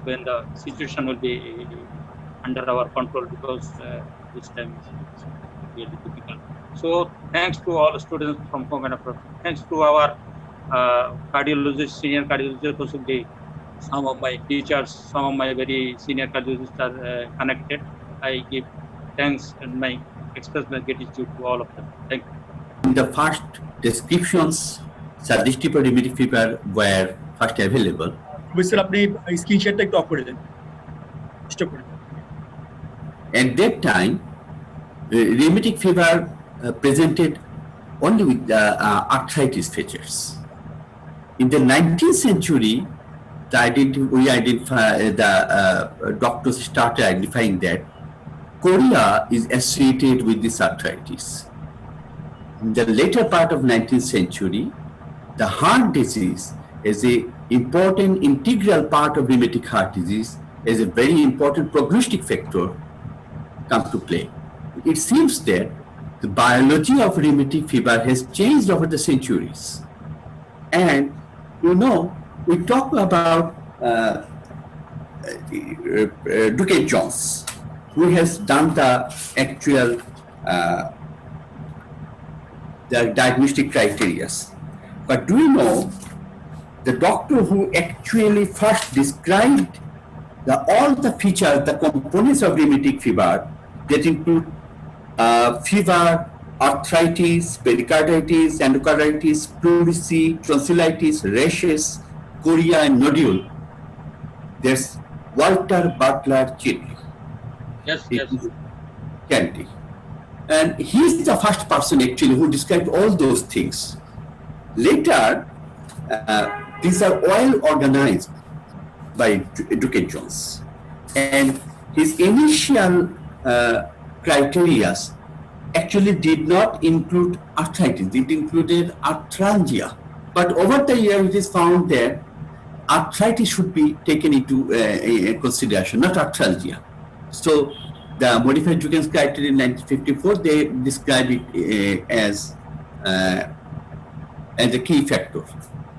when the situation will be under our control, because this time is really difficult. So thanks to all students from home and abroad. Thanks to our cardiologists, senior cardiologists, also some of my teachers, some of my very senior cardiologists are connected. I give thanks and express my gratitude to all of them. Thank you. The first descriptions suggestive for rheumatic fever were first available. Sir, अपने screen share तक top कर दें, stop कर दें. At that time, rheumatic fever presented only with arthritis features. In the 19th century, doctors started identifying that chorea is associated with this arthritis. In the later part of 19th century, the heart disease is a important integral part of rheumatic heart disease, as a very important prognostic factor come to play. It seems that the biology of rheumatic fever has changed over the centuries. And we talk about Duquesne Jones, who has done the actual the diagnostic criteria. But do you know the doctor who actually first described all the features, the components of rheumatic fever, that include fever, arthritis, pericarditis, endocarditis, pleurisy, tonsillitis, rashes, chorea, and nodule? There's Walter Butler Chitty. Yes. Candy. And he's the first person actually who described all those things. Later, these are well organized by Duquesne Jones. And his initial criteria actually did not include arthritis, it included arthralgia. But over the years, it is found that arthritis should be taken into consideration, not arthralgia. So the modified Duquesne criteria in 1954, they described it as a key factor.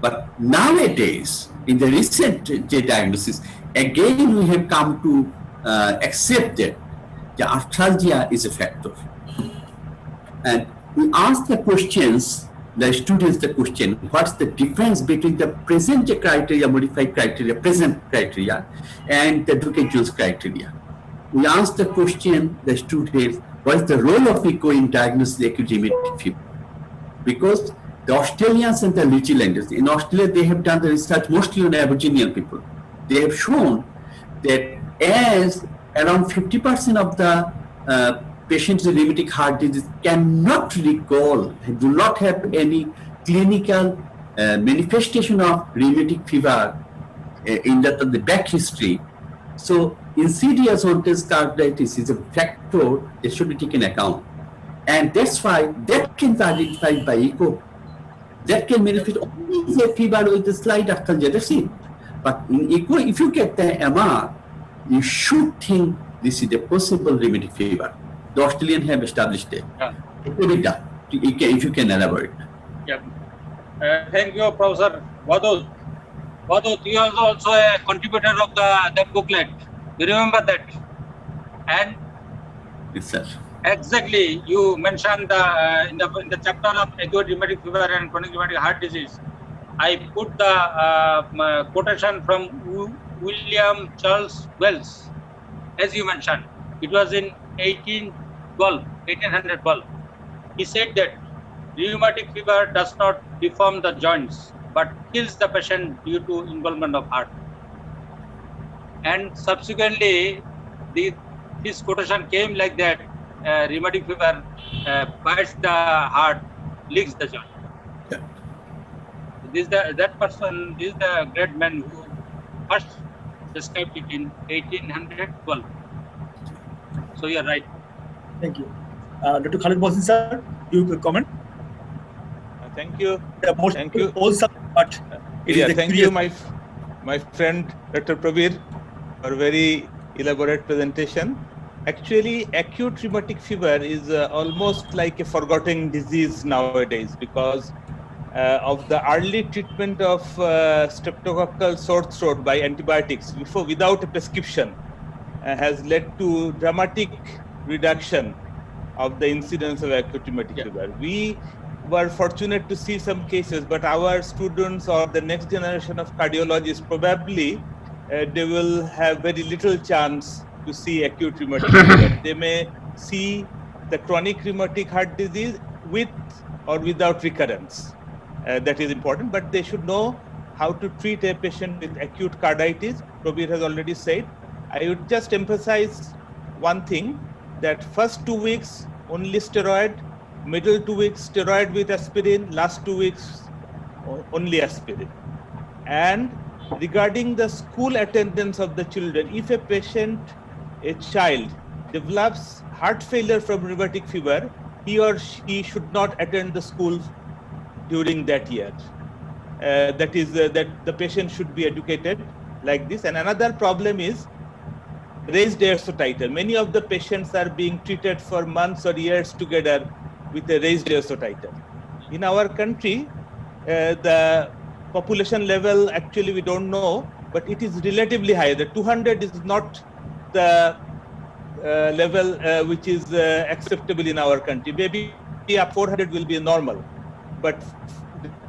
But nowadays, in the recent diagnosis, again we have come to accept that the arthralgia is a factor. And we ask the questions, the students the question, what's the difference between the present criteria, modified criteria, present criteria, and the Duquesne Jones criteria? We ask the question, the students, what's the role of echo in diagnosing acute rheumatic fever? Because the Australians and the New Zealanders, in Australia, they have done the research mostly on Aboriginal people. They have shown that as around 50% of the patients with rheumatic heart disease cannot recall, do not have any clinical manifestation of rheumatic fever in the back history. So insidious onset carditis is a factor that should be taken account. And that's why that can be identified by echo. That can manifest only a fever with a slight arthralgia, that's it. But in echo, if you get the MR, you should think this is a possible rheumatic fever. The Australians have established it. If you can elaborate. Yeah. Thank you, Professor Wadud. Wadud, you are also a contributor of that booklet. You remember that? And Yes, sir. exactly, you mentioned in the chapter of acute rheumatic fever and chronic rheumatic heart disease. I put the quotation from William Charles Wells, as you mentioned. It was in 1812. He said that rheumatic fever does not deform the joints, but kills the patient due to involvement of heart. And subsequently, this quotation came like that: rheumatic fever bites the heart, leaks the joint. Yeah. This is the great man who first described it in 1812. So you are right. Thank you. Dr. Khalid Mohsin sir, you could comment? Thank you. Thank you. But Thank you, my friend Dr. Prabir, for a very elaborate presentation. Actually, acute rheumatic fever is almost like a forgotten disease nowadays because of the early treatment of streptococcal sore throat by antibiotics without a prescription has led to dramatic reduction of the incidence of acute rheumatic fever. We were fortunate to see some cases, but our students or the next generation of cardiologists probably they will have very little chance to see acute rheumatic fever. They may see the chronic rheumatic heart disease with or without recurrence. That is important, but they should know how to treat a patient with acute carditis. Prabir has already said. I would just emphasize one thing, that first 2 weeks only steroid, middle 2 weeks steroid with aspirin, last 2 weeks only aspirin. And regarding the school attendance of the children, if a child develops heart failure from rheumatic fever, he or she should not attend the school during that year. That is that the patient should be educated like this. And another problem is raised ASO titer. Many of the patients are being treated for months or years together with a raised ASO titer. In our country, the population level, actually we don't know, but it is relatively high. The 200 is not the level which is acceptable in our country. Maybe 400 will be normal, but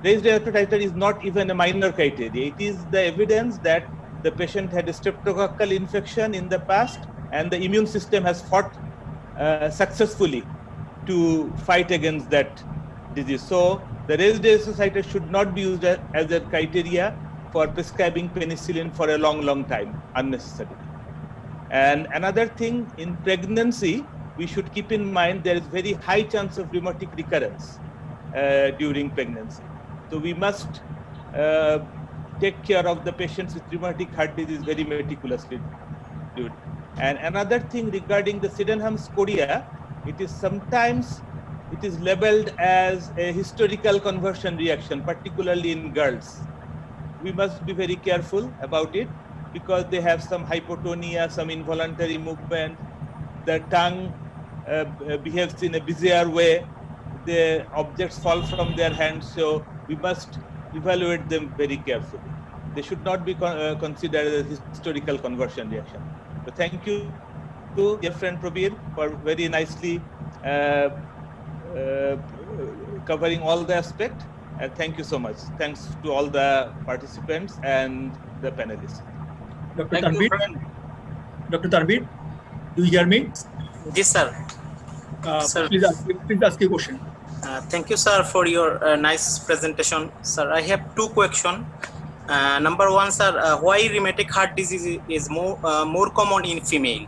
raised ASO titer is not even a minor criteria. It is the evidence that the patient had a streptococcal infection in the past and the immune system has fought successfully to fight against that disease. So the raised ASO titer should not be used as a criteria for prescribing penicillin for a long time unnecessarily. And another thing, in pregnancy, we should keep in mind there is very high chance of rheumatic recurrence during pregnancy. So we must take care of the patients with rheumatic heart disease very meticulously. And another thing regarding the Sydenham's chorea, it is sometimes labeled as a historical conversion reaction, particularly in girls. We must be very careful about it because they have some hypotonia, some involuntary movement. The tongue behaves in a bizarre way. The objects fall from their hands, so we must evaluate them very carefully. They should not be considered as a historical conversion reaction. So thank you to dear friend Prabir for very nicely covering all the aspects. And thank you so much. Thanks to all the participants and the panelists. Dr. Tanvir, do you hear me? Yes, sir. Sir. Please ask your question. Thank you, sir, for your nice presentation. Sir, I have two questions. Number one, sir, why rheumatic heart disease is more common in female?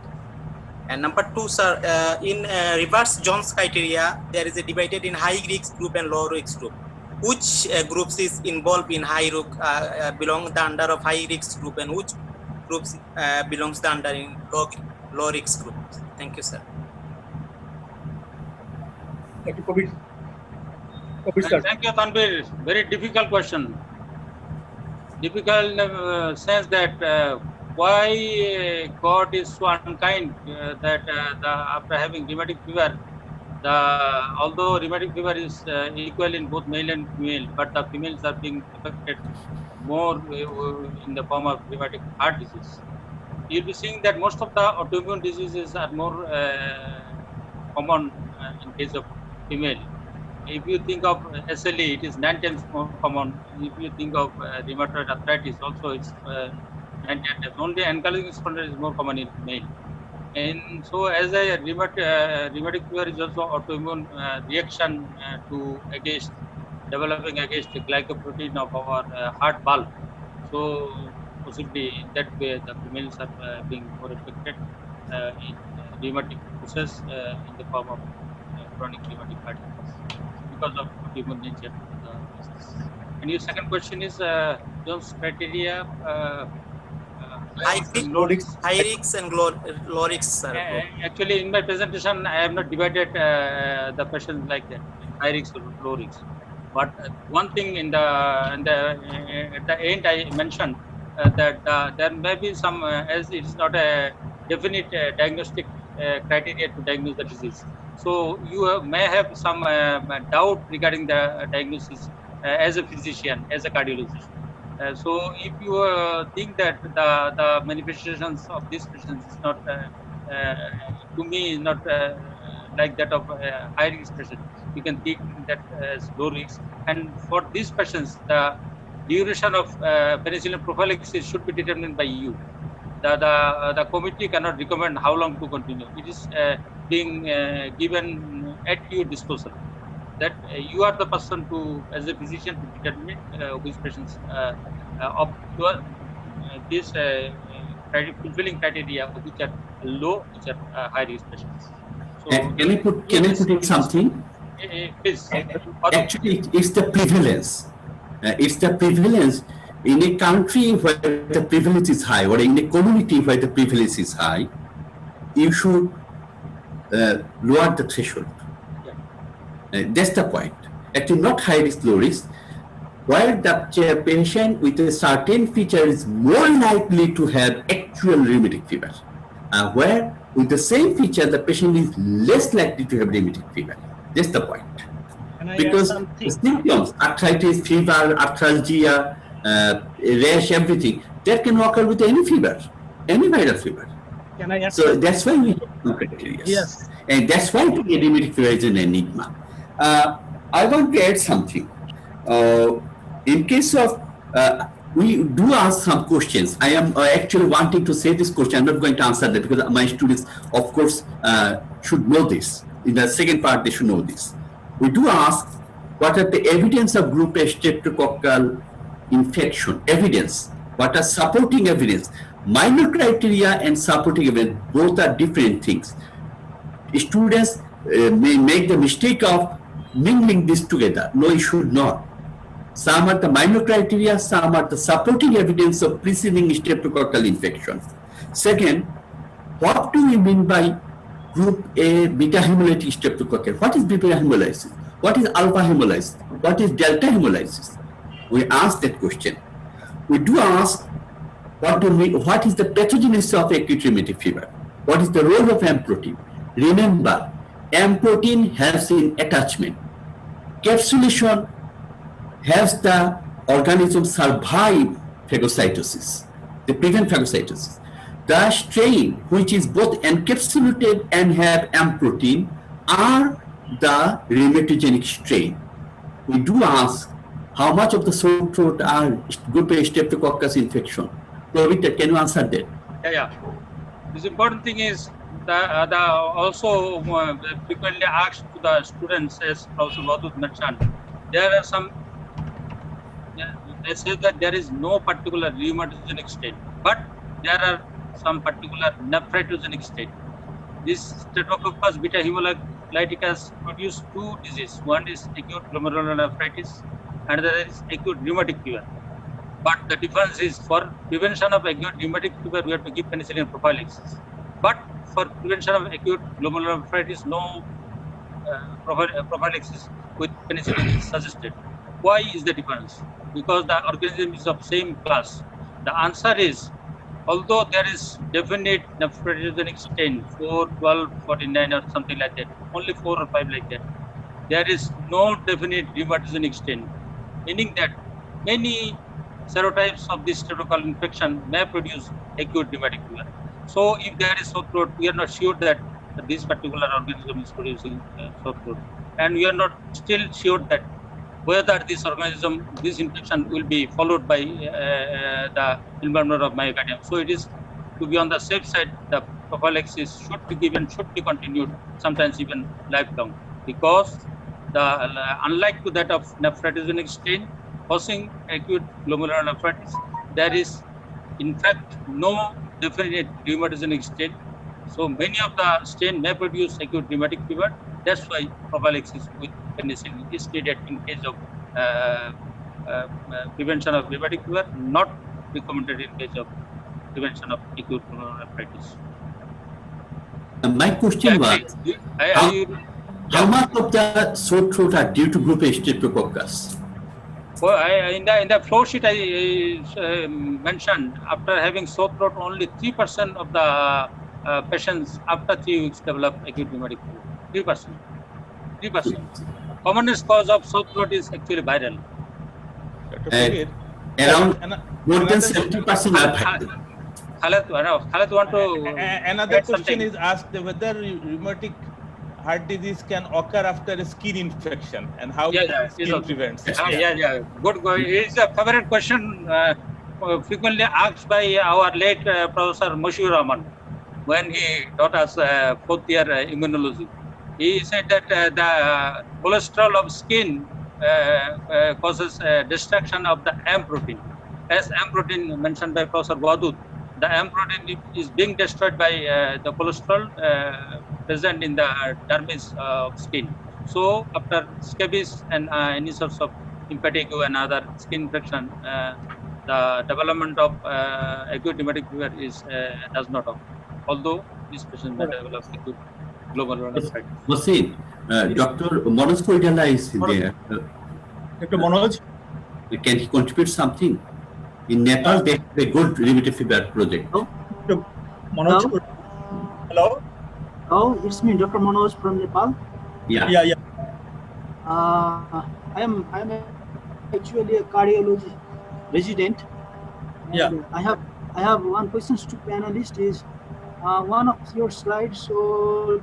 And number two, sir, in reverse Jones criteria, there is a divided in high risk group and low risk group. which groups is involved in belong the under of high risk group, and which groups belongs the under in low risk group? Thank you, sir. Dr. Prabir. Prabir, sir. Thank you, Tanvir. Very difficult question. Difficult in the sense that why God is so unkind that after having rheumatic fever, although rheumatic fever is equal in both male and female, but the females are being affected more in the form of rheumatic heart disease. You'll be seeing that most of the autoimmune diseases are more common in case of female. If you think of SLE, it is 9 times more common. If you think of rheumatoid arthritis, also it's 9 times. Only ankylosing spondylitis is more common in male. And so, as a rheumatic fever is also autoimmune reaction against developing against the glycoprotein of our heart valve. So, possibly in that way, the females are being more affected in rheumatic process in the form of chronic rheumatic heart disease because of autoimmune nature of the disease. And your second question is Jones criteria. High risk and low risk, sir. Actually, in my presentation, I have not divided the questions like that, high risk or low risk. But one thing at the end, I mentioned that there may be some, as it is not a definite diagnostic criteria to diagnose the disease. So you may have some doubt regarding the diagnosis as a physician, as a cardiologist. So if you think that the manifestations of these patients is not, to me, is not like that of a high risk patient, you can think that as low risk. And for these patients, the duration of penicillin prophylaxis should be determined by you. The committee cannot recommend how long to continue. It is being given at your disposal. That you are the person to, as a physician, to determine which patients up to this fulfilling criteria, which are low, which are high risk patients. So, can I put in something? Please. Actually, it's the prevalence. It's the prevalence in a country where the prevalence is high, or in a community where the prevalence is high. You should lower the threshold. That's the point. Actually, not high risk, low risk. Where the patient with a certain feature is more likely to have actual rheumatic fever, and where with the same feature the patient is less likely to have rheumatic fever. That's the point. Because the symptoms, arthritis, fever, arthralgia, rash, everything, that can occur with any fever, any viral fever. Can I add so that's why we have no criteria. Yes. And that's why rheumatic fever is an enigma. I want to add something. In case of, we do ask some questions. I am actually wanting to say this question. I'm not going to answer that because my students, of course, should know this. In the second part, they should know this. We do ask, what are the evidence of group A streptococcal infection? Evidence. What are supporting evidence? Minor criteria and supporting evidence, both are different things. Students may make the mistake of mingling this together. No, you should not. Some are the minor criteria, some are the supporting evidence of preceding streptococcal infection. Second, what do we mean by group A beta hemolytic streptococcal? What is beta hemolysis? What is alpha hemolysis? What is delta hemolysis? We ask that question. We do ask, what is the pathogenesis of acute rheumatic fever? What is the role of M protein? Remember, M protein helps in attachment. Capsulation helps the organism survive phagocytosis. They prevent phagocytosis. The strain which is both encapsulated and have M protein are the rheumatogenic strain. We do ask how much of the sore throat are group A streptococcus infection. Provita, can you answer that? Yeah. This important thing is that also frequently asked to the students, as Professor Wadud mentioned, there are some, they say that there is no particular rheumatogenic state, but there are some particular nephrogenic state. This Streptococcus beta hemolyticus produce two diseases. One is acute glomerulonephritis and there is acute rheumatic fever. But the difference is for prevention of acute rheumatic fever, we have to give penicillin prophylaxis. But for prevention of acute glomerulonephritis, no prophylaxis with penicillin is suggested. Why is the difference? Because the organism is of same class. The answer is, although there is definite nephrogenic stain 4, 12, 49 or something like that, only 4 or 5 like that, there is no definite rheumatogenic stain, meaning that many serotypes of this streptococcal infection may produce acute rheumatic fever. So if there is sore throat, we are not sure that this particular organism is producing sore throat, and we are not still sure that whether this organism, this infection will be followed by the involvement of myocardium. So it is to be on the safe side, the prophylaxis should be given, should be continued, sometimes even lifelong, because unlike to that of nephritogenic stain causing acute glomerulonephritis, there is in fact no definite rheumatogenic stain. So many of the stain may produce acute rheumatic fever. That's why prophylaxis with penicillin is needed in case of prevention of rheumatic fever, not recommended in case of prevention of acute glomerulonephritis. My question was, how much of the sore throat are due to group A Streptococcus? Well, in the flow sheet I mentioned, after having sore throat, only 3% of the patients after 3 weeks develop acute rheumatic fever. 3%. Commonest cause of sore throat is actually viral. Dr. Prabir, Around more than 70% are viral. Khaled want to another add question something? is asked whether rheumatic heart disease can occur after a skin infection and how skin prevents. Good. It's a favorite question frequently asked by our late Professor Mashur Rahman when he taught us 4th year immunology. He said that the cholesterol of skin causes destruction of the M protein. As M protein mentioned by Professor Wadud, the M protein is being destroyed by the cholesterol present in the dermis of skin. So after scabies and any sorts of impetigo and other skin infection, the development of acute rheumatic fever is does not occur. Although this patient may develop acute glomerulonephritis. Wasim, Dr. Manoj Koidala is there. Dr. Manoj? Can he contribute something? In Nepal, they have a good rheumatic fever project. Dr. Manoj? Hello? Oh, it's me, Dr. Manoj from Nepal. Yeah. I am actually a cardiology resident. Yeah. I have one question to panelists is one of your slides showed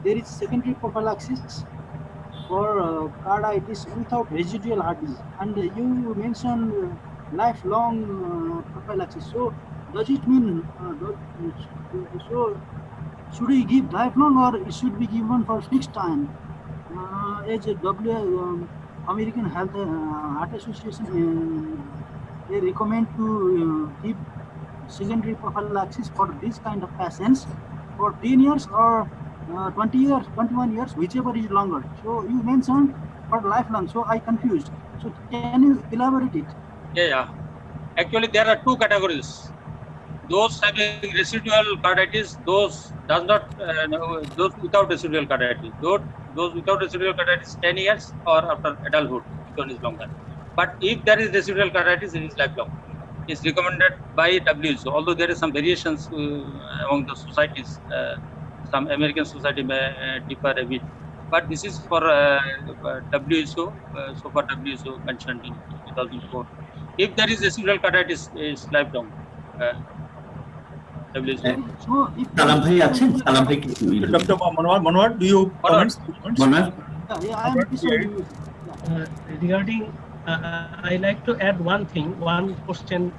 there is secondary prophylaxis for carditis without residual heart disease, and you mentioned lifelong prophylaxis. So does it mean so should we give lifelong or it should be given for fixed time? As a American Heart Association, they recommend to give secondary prophylaxis for this kind of patients for 10 years or 20 years, 21 years, whichever is longer. So you mentioned for lifelong, so I confused. So can you elaborate it? Yeah. Actually, there are two categories. Those having residual carditis, those does not, those without residual carditis. Those without residual carditis, 10 years or after adulthood, which one is longer. But if there is residual carditis, it is lifelong. It's recommended by WHO. Although there is some variations among the societies, some American society may differ a bit. But this is for WHO. So far, WHO mentioned in 2004. If there is residual carditis, it's lifelong. So if Salam bhai achen? Salam bhai ki Dr. Manoj, do you comment? Manoj? yeah, I am listening to you. Regarding, I like to add one thing. One question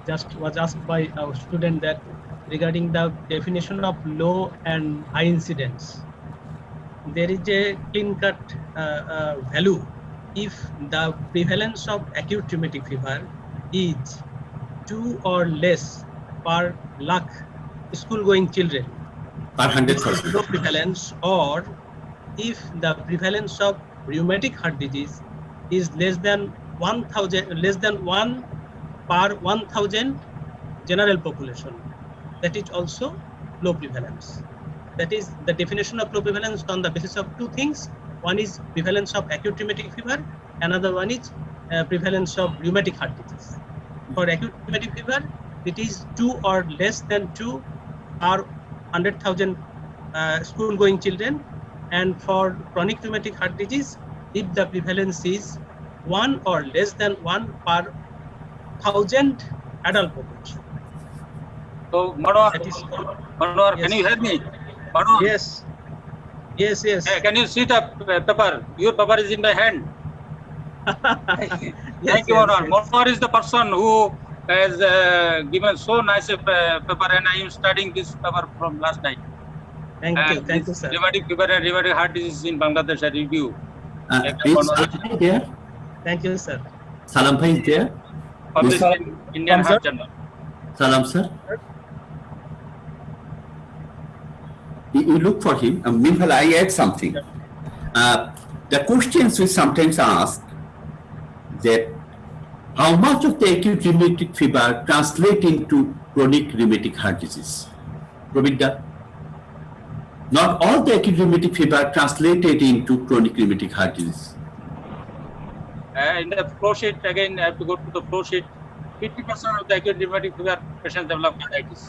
just was asked by our student that regarding the definition of low and high incidence. There is a clean-cut value. If the prevalence of acute rheumatic fever is 2 or less per lakh school-going children, Per 100,000. low prevalence, or if the prevalence of rheumatic heart disease is less than 1,000, less than 1 per 1,000 general population. That is also low prevalence. That is the definition of low prevalence on the basis of two things. One is prevalence of acute rheumatic fever, another one is prevalence of rheumatic heart disease. For acute rheumatic fever, it is 2 or less than 2 per 100,000 school-going children, and for chronic rheumatic heart disease, if the prevalence is 1 or less than 1 per 1,000 adult population. So, Manor, That is Manor, yes. can you hear me? Manor, Yes. Yes. can you see the paper? Your paper is in my hand. Thank you, Manor. Manor is the person who has given so nice a paper, and I am studying this paper from last night. Thank you, sir. Rheumatic fever and rheumatic heart disease in Bangladesh, a review. Is Salam Bhai there? Thank you, sir. Salam Bhai is there? Published in Indian Sir. Heart Journal. Salam, sir. You look for him. Meanwhile, I add something. The questions we sometimes ask that how much of the acute rheumatic fever translate into chronic rheumatic heart disease? Probinda? Not all the acute rheumatic fever translated into chronic rheumatic heart disease. In the flow sheet, again, I have to go to the flow sheet. 50% of the acute rheumatic fever patients develop carditis.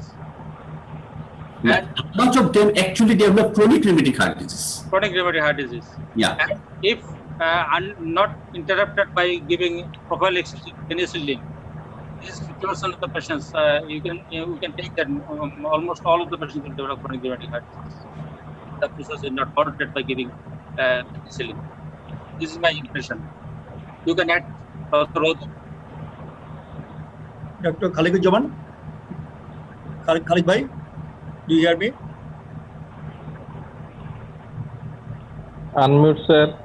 And How much of them actually develop chronic rheumatic heart disease? chronic rheumatic heart disease. Yeah. And if not interrupted by giving prophylaxis penicillin, these 50% of the patients, you can take that almost all of the patients will develop chronic rheumatic heart disease. The process is not halted by giving penicillin. This is my impression. You can add Dr. Rohit. Dr. Khalid Khalid Bhai, do you hear me? Unmute, sir.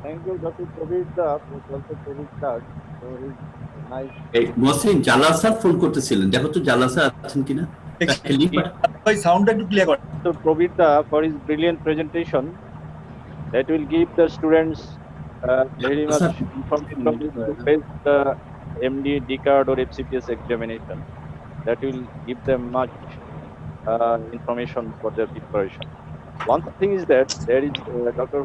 Thank you, Dr. Pravir, Professor Pravir for his nice. Mohsin Jalal sir phone করতেছিলেন, দেখো তো Jalal sir আছেন কিনা। ভাই সাউন্ডটা একটু clear কর। Dr. Pravir for his brilliant presentation that will give the students very much information to face the MD, DCARD or FCPS examination. That will give them much information for their preparation. One thing is that there is Dr.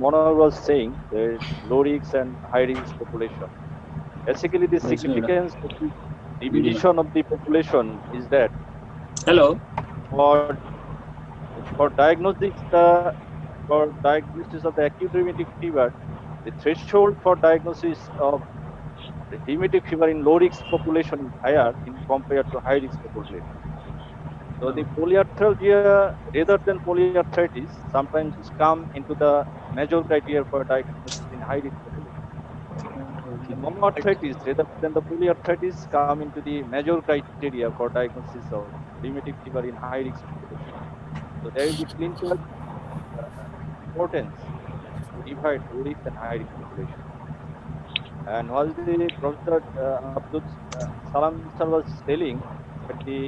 Monar was saying there is low risk and high risk population. Basically, the significance of the division of the population is that for diagnosis of the acute rheumatic fever, the threshold for diagnosis of the rheumatic fever in low risk population is higher in compared to high risk population. So the polyarthralgia rather than polyarthritis sometimes come into the major criteria for diagnosis in high risk population. The monoarthritis rather than the polyarthritis come into the major criteria for diagnosis of rheumatic fever in high risk population. So there is a clinical importance to divide low risk and high risk population. And while the Professor Abdul Salam sir was telling that the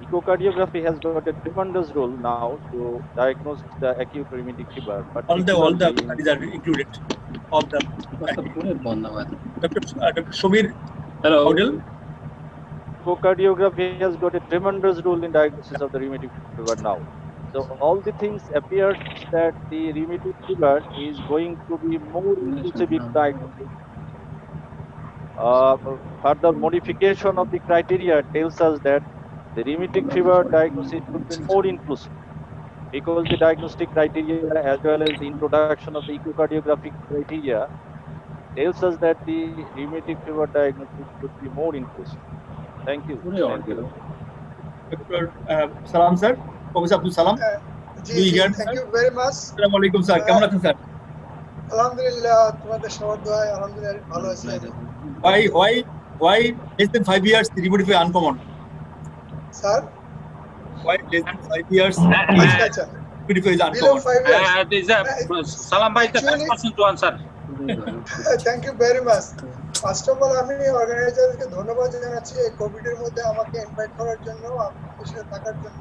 echocardiography has got a tremendous role now to diagnose the acute rheumatic fever. But all the studies are included. All the Dr. Shomir Audel. Echocardiography has got a tremendous role in diagnosis of the rheumatic fever now. So all the things appear that the rheumatic fever is going to be more inclusive in diagnosis. Further modification of the criteria tells us that the rheumatic fever diagnosis should be more inclusive because the diagnostic criteria as well as the introduction of the echocardiographic criteria tells us that the rheumatic fever diagnosis should be more inclusive. Thank you. Dr. Salam sir, Professor Abdul Salam. Thank you very much. Assalamu alaikum sir. কেমন আছেন sir? আলহামদুলিল্লাহ, তোমাদের সবার দোয়ায় আলহামদুলিল্লাহ ভালো আছি। Why less than 5 years the rheumatic fever uncommon? Sir? Why less than 5 years আচ্ছা। rheumatic fever is Below uncommon? 5 years. Salam Bhai, the first person to answer. Thank you very much. First of all আমি অর্গানাইজারকে ধন্যবাদ জানাচ্ছি এই Covid এর মধ্যে আমাকে invite করার জন্য, আপনাদের সাথে থাকার জন্য।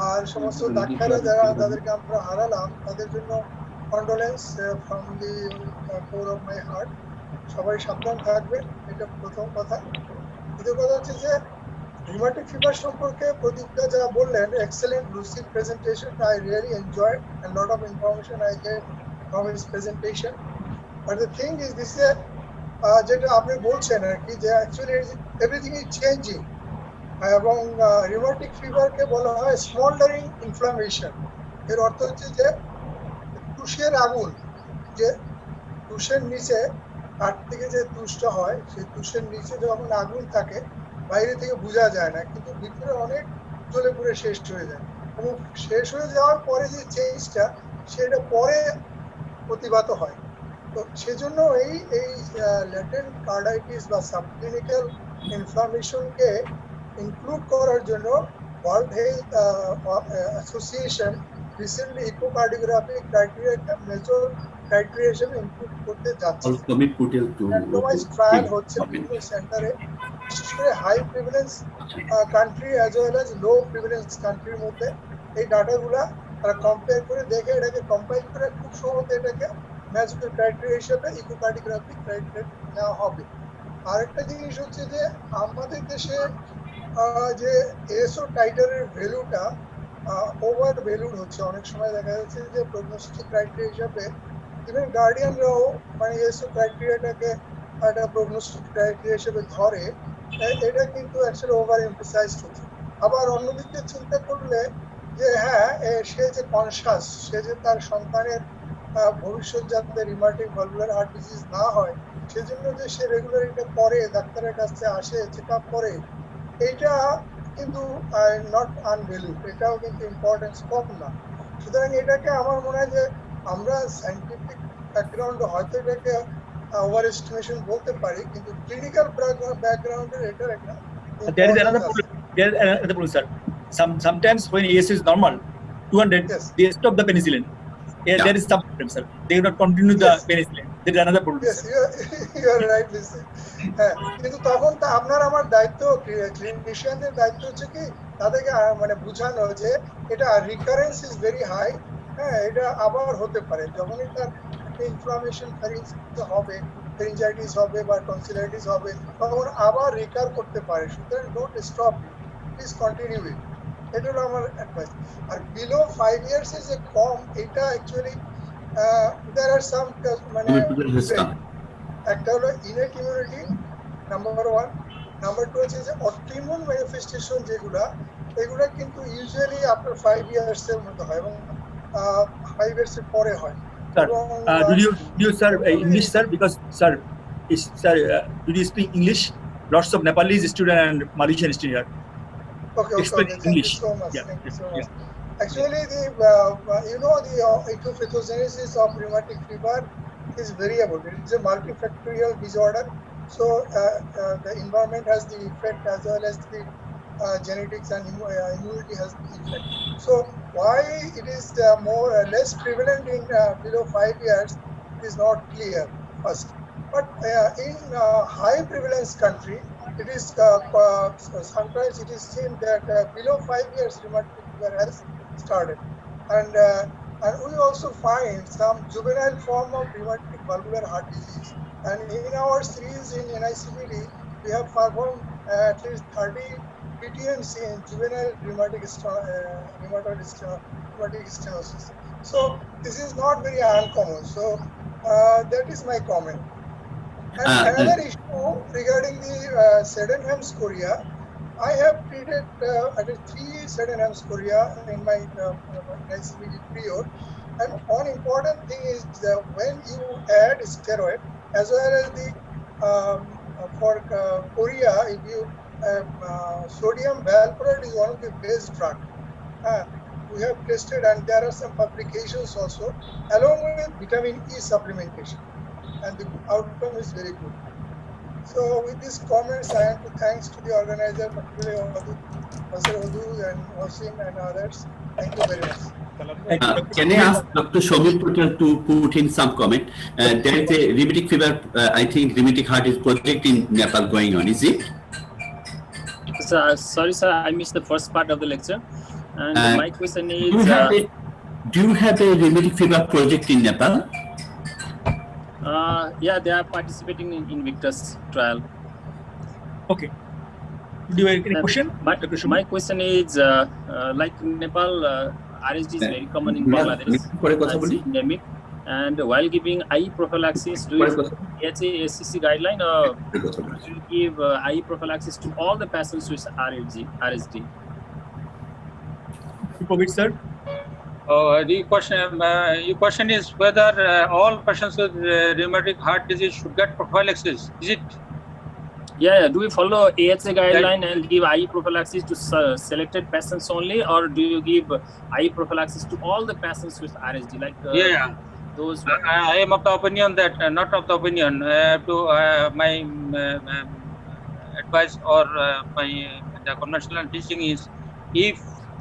আর সমস্ত ডাক্তাররা যারা তাদেরকে আমরা হারালাম তাদের জন্য condolence from the core of my heart. সবাই সাবধান থাকবেন, এটা প্রথম কথা। দ্বিতীয় কথা হচ্ছে যে রিউমাটিক ফিভার সম্পর্কে প্রদীপদা যা বললেন, excellent lucid presentation, I really enjoy and lot of information I get from his presentation. But the thing is this, যেটা আপনি বলছেন আর কি, যে অ্যাকচুয়ালি এভরিথিং ইজ চেঞ্জিং, এবং রিউমাটিক ফিভারকে বলা হয় স্মল্ডারিং ইনফ্লামেশন। এর অর্থ হচ্ছে যে তুষের আগুন, যে তুষের নিচে কাঠ থেকে যে তুষটা হয়, সেই তুষের নিচে যখন আগুন থাকে বাইরে থেকে বোঝা যায় না, কিন্তু ভিতরে অনেক জ্বলে পুড়ে শেষ হয়ে যায়, এবং শেষ হয়ে যাওয়ার পরে যে চেঞ্জটা সেটা পরে প্রতিভাত হয়। তো সেজন্য এই ল্যাটেন্ট কার্ডাইটিস বা সাবক্লিনিক্যাল ইনফ্লামেশনকে ইনক্লুড করার জন্য World Health Association recently echocardiography criteria একটা মেজর ক্রাইটেরিয়া হিসেবে ইনক্লুড করতে যাচ্ছে। র্যান্ডমাইজড ট্রায়াল হচ্ছে বিভিন্ন সেন্টারে, বিশেষ করে high prevalence country as well as low prevalence কান্ট্রির মধ্যে এই ডাটাগুলা তারা কম্পেয়ার করে দেখে, এটাকে কম্পাইল করে খুব সহজ এটাকে মেজর ক্রাইটেরিয়া হিসেবে ইকোকার্ডিওগ্রাফি ক্রাইটেরিয়া নেওয়া হবে। আরেকটা জিনিস হচ্ছে যে আমাদের দেশে যে এসও টাইটারের ভ্যালুটা ওভার ভ্যালুড হচ্ছে। অনেক সময় দেখা যাচ্ছে যে প্রগনোস্টিক ক্রাইটেরিয়া হিসাবে ইভেন গার্ডিয়ানরাও মানে এসও ক্রাইটেরিয়াটাকে একটা প্রগনোস্টিক ক্রাইটেরিয়া হিসেবে ধরে, এটা কিন্তু অ্যাকচুয়ালি ওভার এমফাসাইজড হচ্ছে। আবার অন্যদিকে চিন্তা করলে যে হ্যাঁ, সে যে কনসাস, সে যে তার সন্তানের ভবিষ্যৎ যাতে রিউমাটিক ভালভুলার হার্ট ডিজিজ না হয় সেজন্য যে সে রেগুলার এটা করে, ডাক্তারের কাছে আসে, চেক আপ করে, এইটা কিন্তু নট আনভ্যালুড, এটাও কিন্তু ইম্পর্টেন্স কম না। সুতরাং এটাকে আমার মনে হয় যে আমরা সায়েন্টিফিক ব্যাকগ্রাউন্ডে হয়তো এটাকে ওভার এস্টিমেশন বলতে পারি, কিন্তু ক্লিনিক্যাল ব্যাকগ্রাউন্ডের এটার একটা There is another problem, sir. Sometimes when ES is normal, 200, Yes. they stop the penicillin. There is some problem, sir. They do not continue the Yes. penicillin. There is another problem. Yes, you are right, listen. হ্যাঁ, কিন্তু তখন তো আপনার আমার দায়িত্ব, ক্লিনিশিয়ানদের দায়িত্ব হচ্ছে কি তাদেরকে মানে বোঝানো যে এটা রিকারেন্স ইজ ভেরি হাই। হ্যাঁ, এটা আবার হতে পারে, যখনই তার ইনফ্লামেশন হবে, ফ্যারিঞ্জাইটিস হবে বা টনসিলাইটিস হবে, তখন আবার রিকার করতে পারে। সুতরাং ডোন্ট স্টপ, প্লিজ কন্টিনিউ ইট, এটা হলো আমার অ্যাডভাইস। আর বিলো 5 ইয়ার্স এর যে কম, এটা অ্যাকচুয়ালি there are some মানে একটা হলো ইনেট ইমিউনিটি নাম্বার 1, নাম্বার 2 হচ্ছে যে অটোইমিউন ম্যানিফেস্টেশন যেগুলা, এগুলা কিন্তু ইউজুয়ালি আফটার 5 ইয়ার্স এর মধ্যে হয় এবং 5 ইয়ার্স এর পরে হয়। Sir, do you sir English, sir? Because sir, do you speak English? Lots of Nepalese student and Malaysian student. Okay, Explain thank English. you so much. Yeah, Thank you so much. yeah. Actually, the the ectophytogenesis of rheumatic fever is variable. It is a multifactorial disorder. So the environment has the effect as well as the genetics and immunity has the effect. So why it is more less prevalent in below 5 years is not clear first. But in high prevalence country, it is sometimes it is seen that below 5 years rheumatic fever has started, and we also find some juvenile form of rheumatic valvular heart disease. And in our series in NICVD, we have performed at least 30 PTMs in juvenile rheumatic stenosis. So this is not very uncommon. So that is my comment. And another issue regarding the Sydenham's chorea, I have treated at least 3 Sydenham's chorea in my NICVD period. And one important thing is that when you add steroid as well as the for chorea, if you sodium valproate is one of the best drug. We have tested, and there are some publications also along with vitamin E supplementation, and the outcome is very good. So with these comments, I want to thanks to the organizer, particularly Madhu and Wasim and others. Thank you very much. Can I ask Dr. Shomit Patel to put in some comment? There is a rheumatic fever, I think rheumatic heart is project in Nepal going on, is it? Sorry, sir, I missed the first part of the lecture. And my question is, do you have a rheumatic fever project in Nepal? yeah, they are participating in Invictus trial. Okay. Do you have any question? My question is, like Nepal, RSD is very common in Bangladesh, as endemic. And while giving IE prophylaxis, do you HASCC guideline or do you give IE prophylaxis to all the patients with RSD? Sir? Your question is whether all patients with rheumatic heart disease should get prophylaxis. Is it? Yeah. Do we follow AHA guideline and give IE prophylaxis to selected patients only, or do you give IE prophylaxis to all the patients with RSD? Like those. I am of the opinion that not of the opinion. My advice or the conventional teaching is, if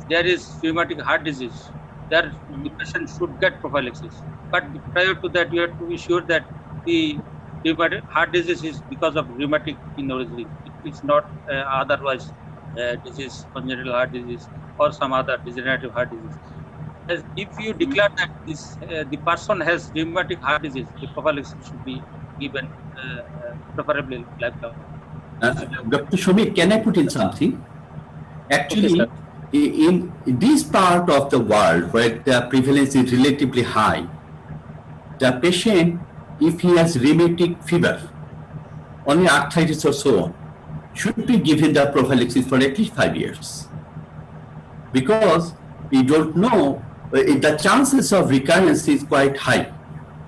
there is rheumatic heart disease, the patient should get prophylaxis. But prior to that, you have to be sure that the rheumatic heart disease is because of rheumatic in origin. It is not otherwise disease, congenital heart disease, or some other degenerative heart disease. If you declare that the person has rheumatic heart disease, the prophylaxis should be given preferably lifelong. Dr. Shomit, can I put in something? Actually, in this part of the world where the prevalence is relatively high, the patient, if he has rheumatic fever, only arthritis or so on, should be given the prophylaxis for at least 5 years. Because we don't know, the chances of recurrence is quite high,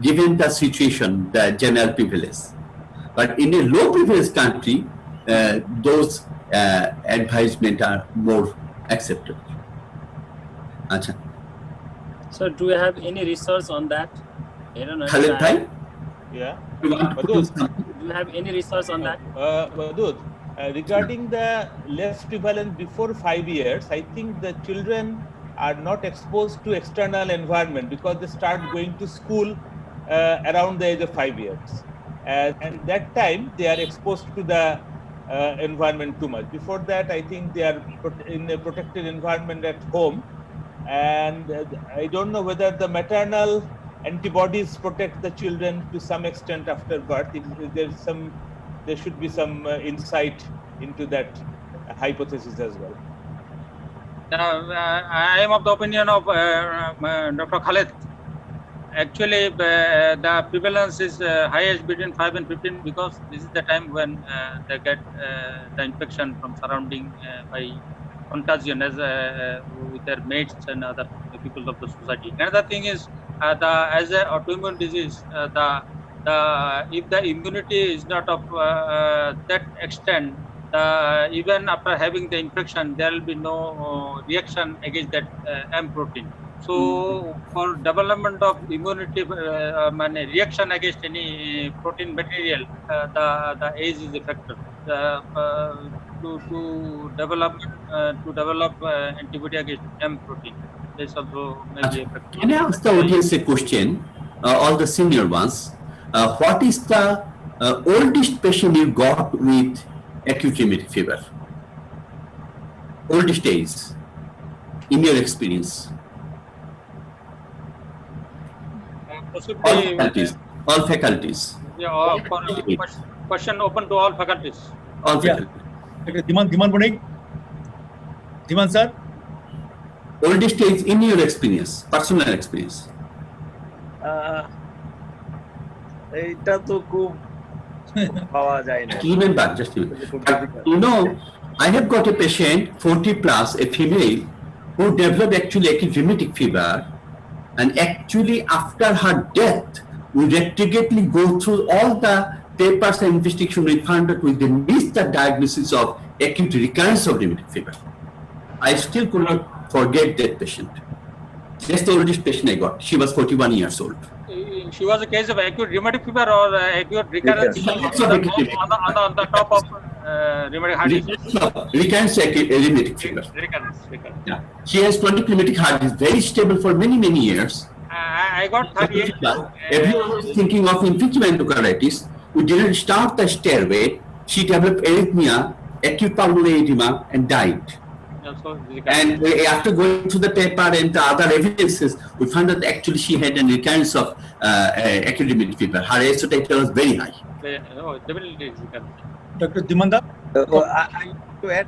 given the situation, the general prevalence. But in a low prevalence country, those advisement are more acceptable. Achha. So do you have any research on that? I don't know. Khaled bhai? Yeah. You want to put in something? Do you have any research on that? Wadud, regarding the less prevalence before 5 years, I think the children are not exposed to external environment because they start going to school around the age of 5 years. And that time they are exposed to the environment too much. Before that, I think they are in a protected environment at home. And I don't know whether the maternal antibodies protect the children to some extent after birth. If there should be some insight into that hypothesis as well. I am of the opinion of Dr. Khaled. Actually, the prevalence is highest between 5 and 15 because this is the time when they get the infection from surrounding by contagion as with their mates and other people of the society. Another thing is, as an autoimmune disease, if the immunity is not of that extent, even after having the infection, there will be no reaction against that M protein. So, for development of immunity, reaction against any protein material, the age is a factor. To develop antibody against M protein, this also may be a factor. Can I ask the audience a question? All the senior ones. What is the oldest patient you got with acute rheumatic fever? Oldest age, in your experience? Possibly all faculties. Yeah, question open to all faculties. All faculties. Diman Bonig? Diman sir? Oldest age in your experience, personal experience. এটা তো খুব পাওয়া যায় না। Remember, just you know, I have got a patient 40 plus, a female, who developed actually acute rheumatic fever, and actually after her death, we retrogradely go through all the papers and investigation. We found that we missed the diagnosis of acute recurrence of rheumatic fever. I still could not forget that patient. That's the oldest patient I got. She was 41 years old. She was a case of acute rheumatic fever or acute recurrence on the top of rheumatic heart disease. Recurrence rheumatic fever. Recurrence. Yeah. She has chronic rheumatic heart disease, very stable for many years. I got 38. Everyone was thinking of infective endocarditis. We didn't start the stairway. She developed arrhythmia, acute pulmonary edema, and died. And after going through the paper and the other evidences, we found that actually she had a recurrence of acute rheumatic fever. Her SO titer was very high. Dr. Dimanda? I want to add,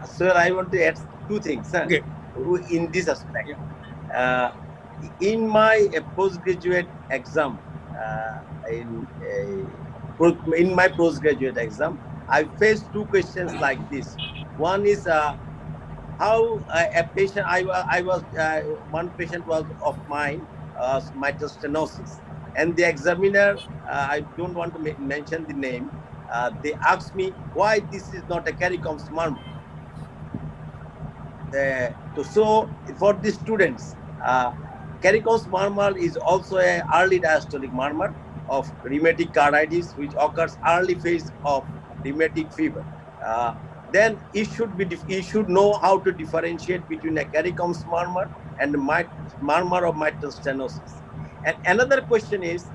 sir, I want to add two things, sir, okay, in this aspect. In my postgraduate exam, in my postgraduate exam, I faced two questions like this. One is how a patient, one patient was of mine, mitral stenosis, and the examiner, I don't want to mention the name, they asked me why this is not a Caricom's murmur. So for the students, Caricom's murmur is also an early diastolic murmur of rheumatic carditis, which occurs early phase of rheumatic fever. Then it should know how to differentiate between a Caricom's murmur and murmur of mitral stenosis. And another question is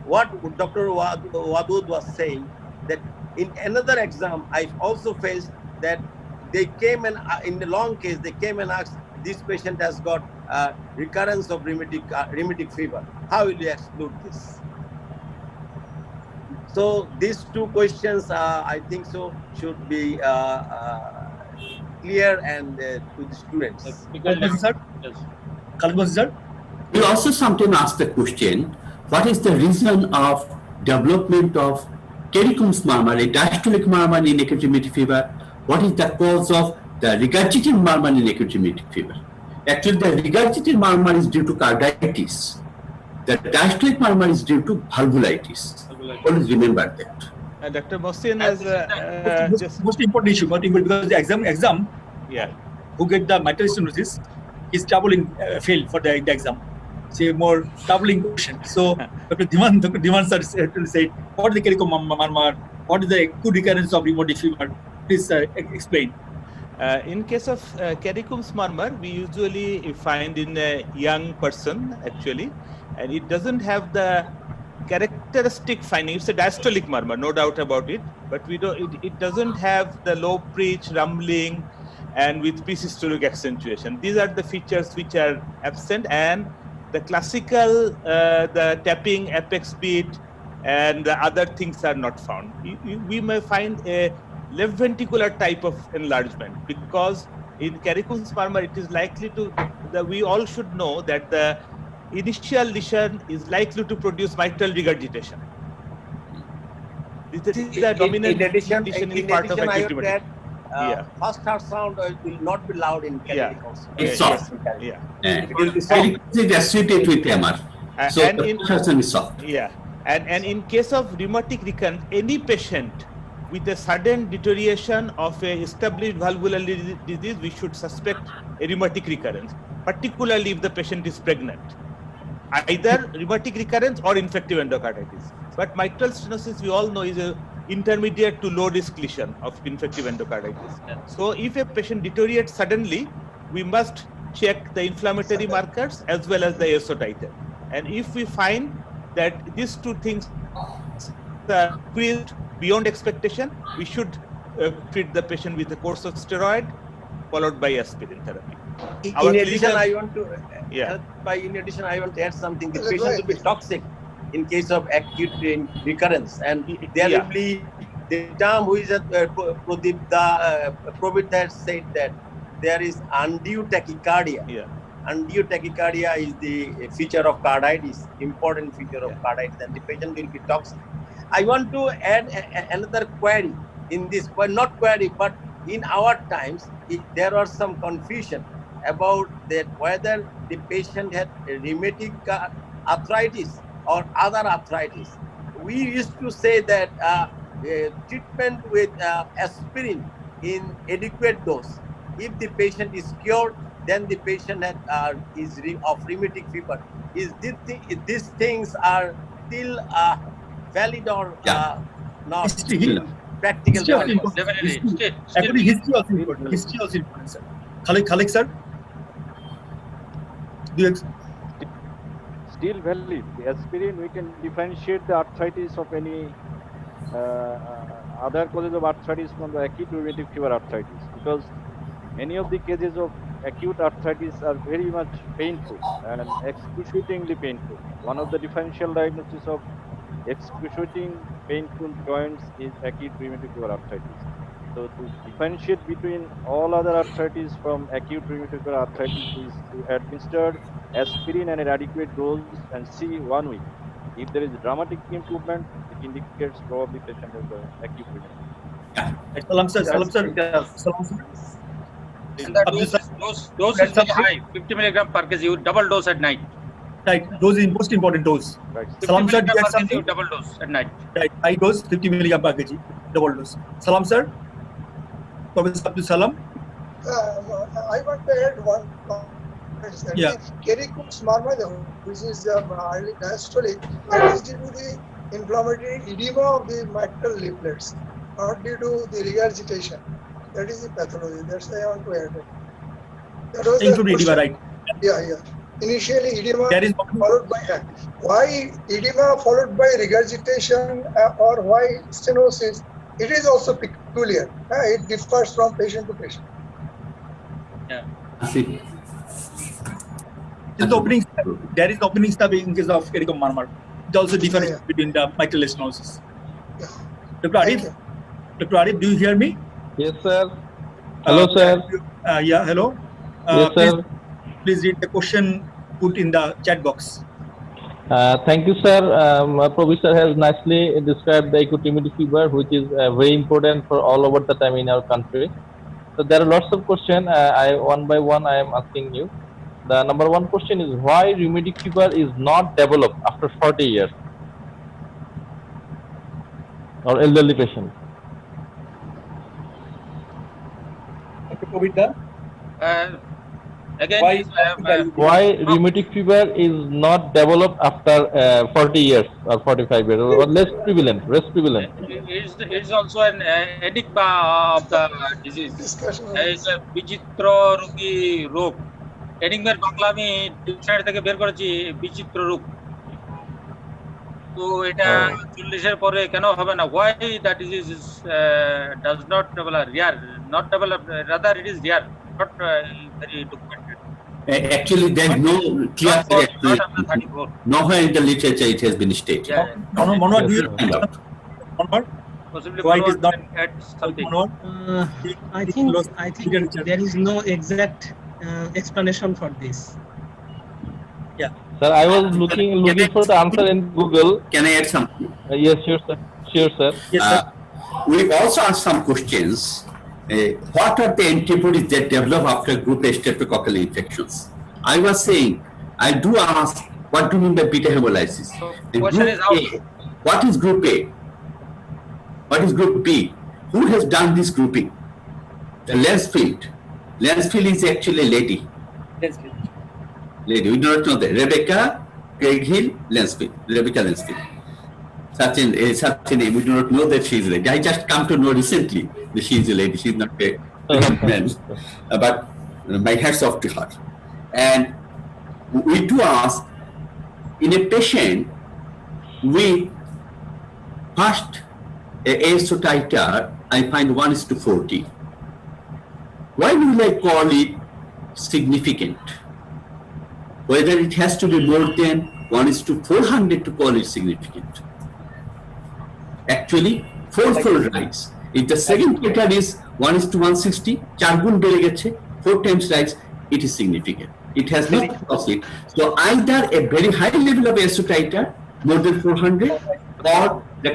what Dr. Wadud was saying, that in another exam I also faced that they came and in the long case they came and asked, this patient has got recurrence of rheumatic fever. How will you exclude this? So these two questions, I think so, should be clear and to the students. We also sometimes ask the question, what is the reason of development of Caricom's murmur, a diastolic murmur in acute rheumatic fever? What is the cause of the regurgitated murmur in acute rheumatic fever? Actually, the regurgitated murmur is due to carditis. The diastolic murmur is due to valvulitis. Always remember that. Dr. Mohsin has most important issue, because the exam, yeah, who get the mitral stenosis is troubling fail for the exam. Say more troubling question. So Dr. Diman sir said, what is the Caricom murmur? What is the acute recurrence of rheumatic fever? Please explain. In case of Caricom's murmur, we usually find in a young person actually, and it doesn't have the characteristic finding. It's a diastolic murmur, no doubt about it, but it doesn't have the low pitch, rumbling, and with pre-systolic accentuation. These are the features which are absent, and the classical, the tapping, apex beat, and the other things are not found. We may find a left ventricular type of enlargement, because in Caricom's murmur, it is likely to, we all should know that the initial lesion is likely to produce mitral regurgitation. This is the dominant lesion in part of acute rheumatic. First heart sound will not be loud in Caricom's. It's soft. It will be soft. It is associated with MR. So the person is soft. Yeah. And in case of rheumatic recurrence, any patient with a sudden deterioration of a established valvular disease, we should suspect a rheumatic recurrence, particularly if the patient is pregnant. Either rheumatic recurrence or infective endocarditis. But mitral stenosis, we all know, is a intermediate to low risk lesion of infective endocarditis. So if a patient deteriorates suddenly, we must check the inflammatory markers as well as the SO titer. And if we find that these two things are increased beyond expectation, we should treat the patient with a course of steroid followed by aspirin therapy. In addition, I want to add something. The patient will be toxic in case of acute recurrence, and there will be the term who is Probit has said that there is undue tachycardia. Undue tachycardia is the feature of carditis, important feature of carditis, and the patient will be toxic. I want to add another query in this, well, not query, but in our times, there was some confusion about that whether the patient had rheumatic arthritis or other arthritis. We used to say that treatment with aspirin in adequate dose, if the patient is cured, then the patient is of rheumatic fever. These things are still valid or not? practical History also knowledge. important. Definitely. Actually, history also important. History also important, sir. Khalik, sir. Do you Still valid. The aspirin, we can differentiate the arthritis of any other causes of arthritis from the acute rheumatic fever arthritis, because many of the cases of acute arthritis are very much painful and excruciatingly painful. One of the differential diagnoses of excruciating painful joints is acute rheumatic fever arthritis. So to differentiate between all other arthritis from acute rheumatic fever arthritis is to administer aspirin and an adequate dose and see 1 week. If there is dramatic improvement, it indicates probably patient has acute rheumatic. Salam, sir. Salam, sir. Salam, sir. And the dose is very high, 50 milligram per kg, you double dose at night. Right, dose is most important dose. Right. Salam, sir. Do you have 50 milligram per kg, something? you double dose at night. Right, high dose, 50 milligram per kg, double dose. Salam, sir. Professor Abdul Salam. I want to add one point. Yeah. Keratoconus marmara, which is early diastolic, that is due to the inflammatory edema of the mitral leaflets, not due to the regurgitation. That is the pathology. That's why I want to add it. That was the Include edema, question. right? Yeah. Initially edema There is followed by why edema followed by regurgitation or why stenosis? It is also peculiar. It differs from patient to patient. Asif. There is the opening stub in case of keratoconus marmar. It also differs between the mitral stenosis. Dr. Arif, do you hear me? Yes, sir. Hello, sir. Yeah, hello. Yes, sir. Please read the question put in the chat box. Thank you, sir. Professor has nicely described the acute rheumatic fever, which is very important for all over the time in our country. So there are lots of questions. One by one, I am asking you. The number one question is why rheumatic fever is not developed after 40 years or elderly patient. Again, why rheumatic fever is not developed after 40 years or 45 years or less prevalent? It's also an enigma of the disease. It's a Vichitra Rugi Rog. Enigma Bangla আমি dictionary থেকে বের করেছি বিচিত্র রূপ। তো এটা 40 এর পরে কেন হবে না? Why that disease is does not develop rare, not develop, rather it is rare, not very documented. Actually, there is no clear explanation. Nowhere in the literature it has been stated. Manwar, do you Possibly why it is not add something. I think there is no exact explanation for this. Yeah. Sir, I was looking for the answer in Google. Can I add something? Yes, sure, sir. Sure, sir. Yes, sir. We also asked some questions. What are the antibodies that develop after group A streptococcal infections? I was saying, I do ask, what do you mean by beta hemolysis? In question group is out. A, what is group A? What is group B? Who has done this grouping? The Lansfield. Lansfield is actually a lady. Lady, we do not know that. Rebecca Craighill Lansfield. Rebecca Lansfield. Such a name, we do not know that she is a lady. I just come to know recently that she is a lady. She is not a man. But my hats off to her. And we do ask, in a patient with first ASO titer, I find 1:40. Why will I call it significant? Whether it has to be more than 1:400 to call it significant. Actually, fourfold rise. If the second titer is 1:160, 4 গুণ বেড়ে গেছে, 4 times rise, it is significant. It has not caused it. So either a very high level of ASO titer, more than 400, or the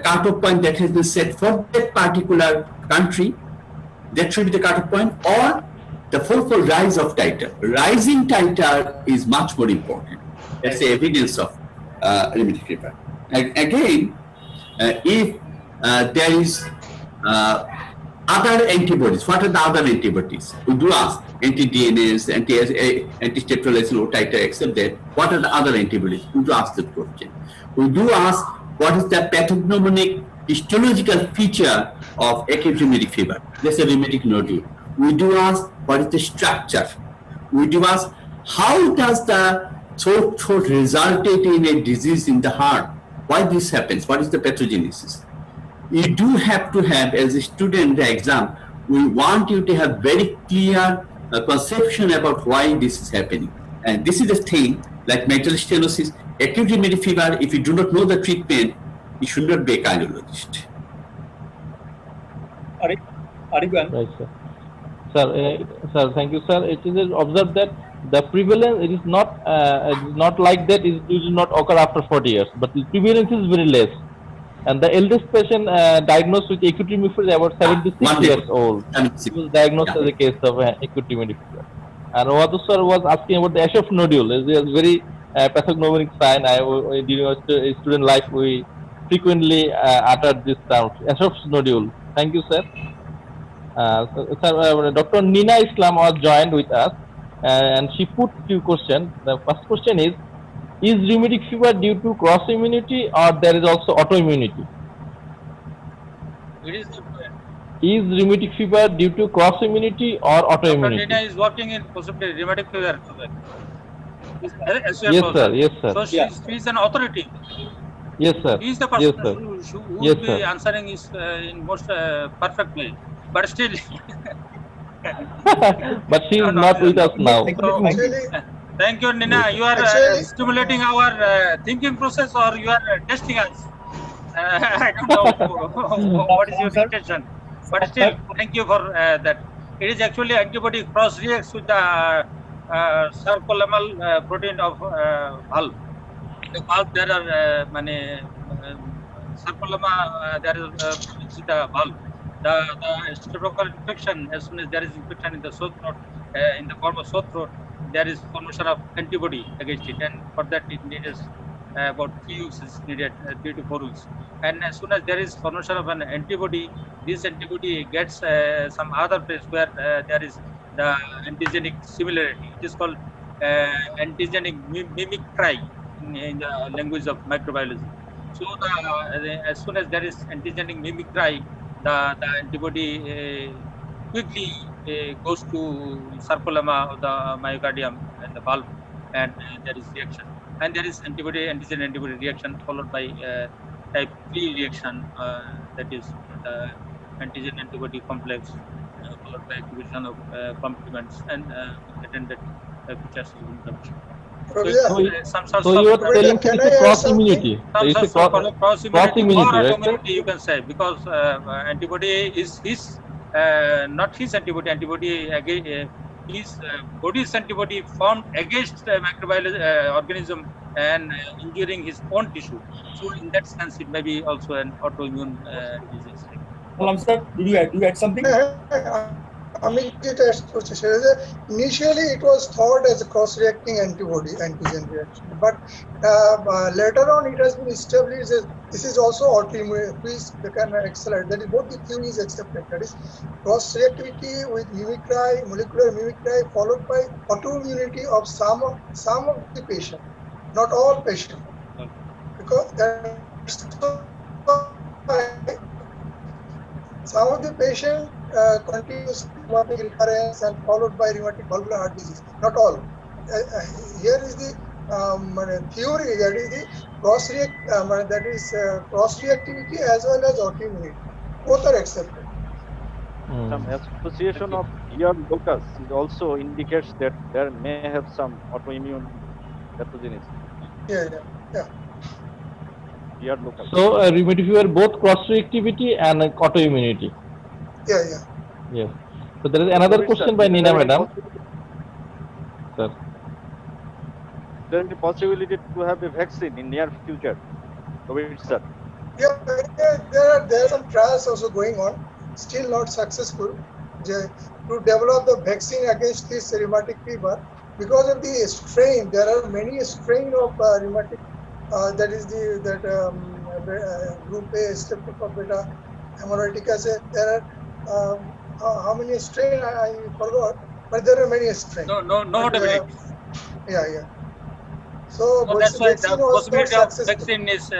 cutoff point that has been set for that particular country, that should be the cutoff point, or the fourfold rise of titer. Rising titer is much more important. That's the evidence of rheumatic fever. Again, if there is other antibodies, what are the other antibodies? We do ask anti-DNase, anti-streptolysin, low titer, except that, what are the other antibodies? We do ask that question. We do ask what is the pathognomonic histological feature of acute rheumatic fever. That's a rheumatic nodule. We do ask what is the structure. We do ask how does the throat resulted in a disease in the heart? Why this happens? What is the pathogenesis? You do have to have, as a student in the exam, we want you to have very clear conception about why this is happening. And this is the thing, like mitral stenosis, acute rheumatic fever, if you do not know the treatment, you should not be a cardiologist. Right, sir. Sir, thank you, sir. It is observed that the prevalence, it is not like that. It does not occur after 40 years, but the prevalence is very less. And the eldest patient diagnosed with acute rheumatic fever is about 76 years old. He was diagnosed as a case of acute rheumatic fever. And Wadhu sir was asking about the Ashoff nodule. It is a very pathognomonic sign. During our student life, we frequently uttered this term, Ashoff's nodule. Thank you, sir. Dr. Nina Islam was joined with us, and she put few questions. The first question is rheumatic fever due to cross immunity, or there is also autoimmunity? It is. Is rheumatic fever due to cross immunity or autoimmunity? Nina is working in possibly rheumatic fever. Yes, sir. Yes, sir. So she is an authority. Yes, sir. He is the person who will be answering is in most perfect way. But still. But she is not with us now. Thank you, Nina. You are stimulating our thinking process, or you are testing us. I don't know what is your intention. But still, thank you for that. It is actually antibody cross reacts with the sarcolemmal protein of valve. The valve, there are many sarcolemma, there is the valve. The streptococcal infection, as soon as there is infection in the sore throat, in the form of sore throat, there is formation of antibody against it, and for that it needs about 3 weeks is needed, 3 to 4 weeks. And as soon as there is formation of an antibody, this antibody gets some other place where there is the antigenic similarity. It is called antigenic mimicry in the language of microbiology. So as soon as there is antigenic mimicry, the antibody quickly goes to sarcolemma of the myocardium and the valve, and there is reaction. And there is antigen antibody reaction followed by type 3 reaction, that is the antigen antibody complex, followed by activation of complements and attended features of inflammation. So you are telling it's a cross immunity. It's a cross immunity, right? You can say, because antibody is not his antibody. Antibody again. His body's antibody formed against the microbial organism and injuring his own tissue. So in that sense, it may be also an autoimmune disease. Sir, do you add something? Initially, it was thought as a cross-reacting antibody, antigen reaction. But later on, it has been established that this is also autoimmune. Please, they can accelerate. That is both the theories accepted. That is cross-reactivity with mimicry, molecular mimicry, followed by autoimmunity of some of the patient, not all patients, because some of the patient continuous rheumatic recurrence and followed by rheumatic valvular heart disease. Not all. Here is the theory, that is the cross-reactivity as well as autoimmunity. Both are accepted. Some association of ear locus is also indicates that there may have some autoimmune pathogenesis. Yeah. So rheumatic fever, both cross-reactivity and autoimmunity. Yeah. Yes. So there is another question by Nina Madam. Sir. There is a possibility to have a vaccine in near future. Sir. Yeah, there are some trials also going on, still not successful, to develop the vaccine against this rheumatic fever. Because of the strain, there are many strain of rheumatic, that is group A, Streptococcus beta, hemorrhagica. There are how many strain I forgot, but there are many strains. No, Dominic. Yeah. So that's why the vaccine was not possibility of successful. vaccine is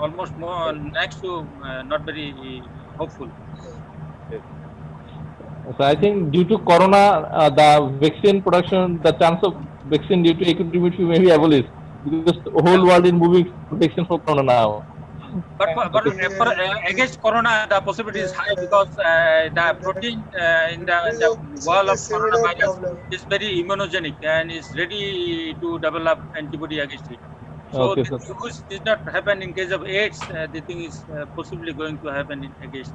almost more next to not very hopeful. So I think due to corona, the vaccine production, the chance of vaccine due to acute treatment may be abolished because the whole world is moving protection for corona now. But against corona, the possibility is high because the protein in the wall of coronavirus is very immunogenic and is ready to develop antibody against it. So Okay, this which did not happen in case of AIDS, the thing is possibly going to happen against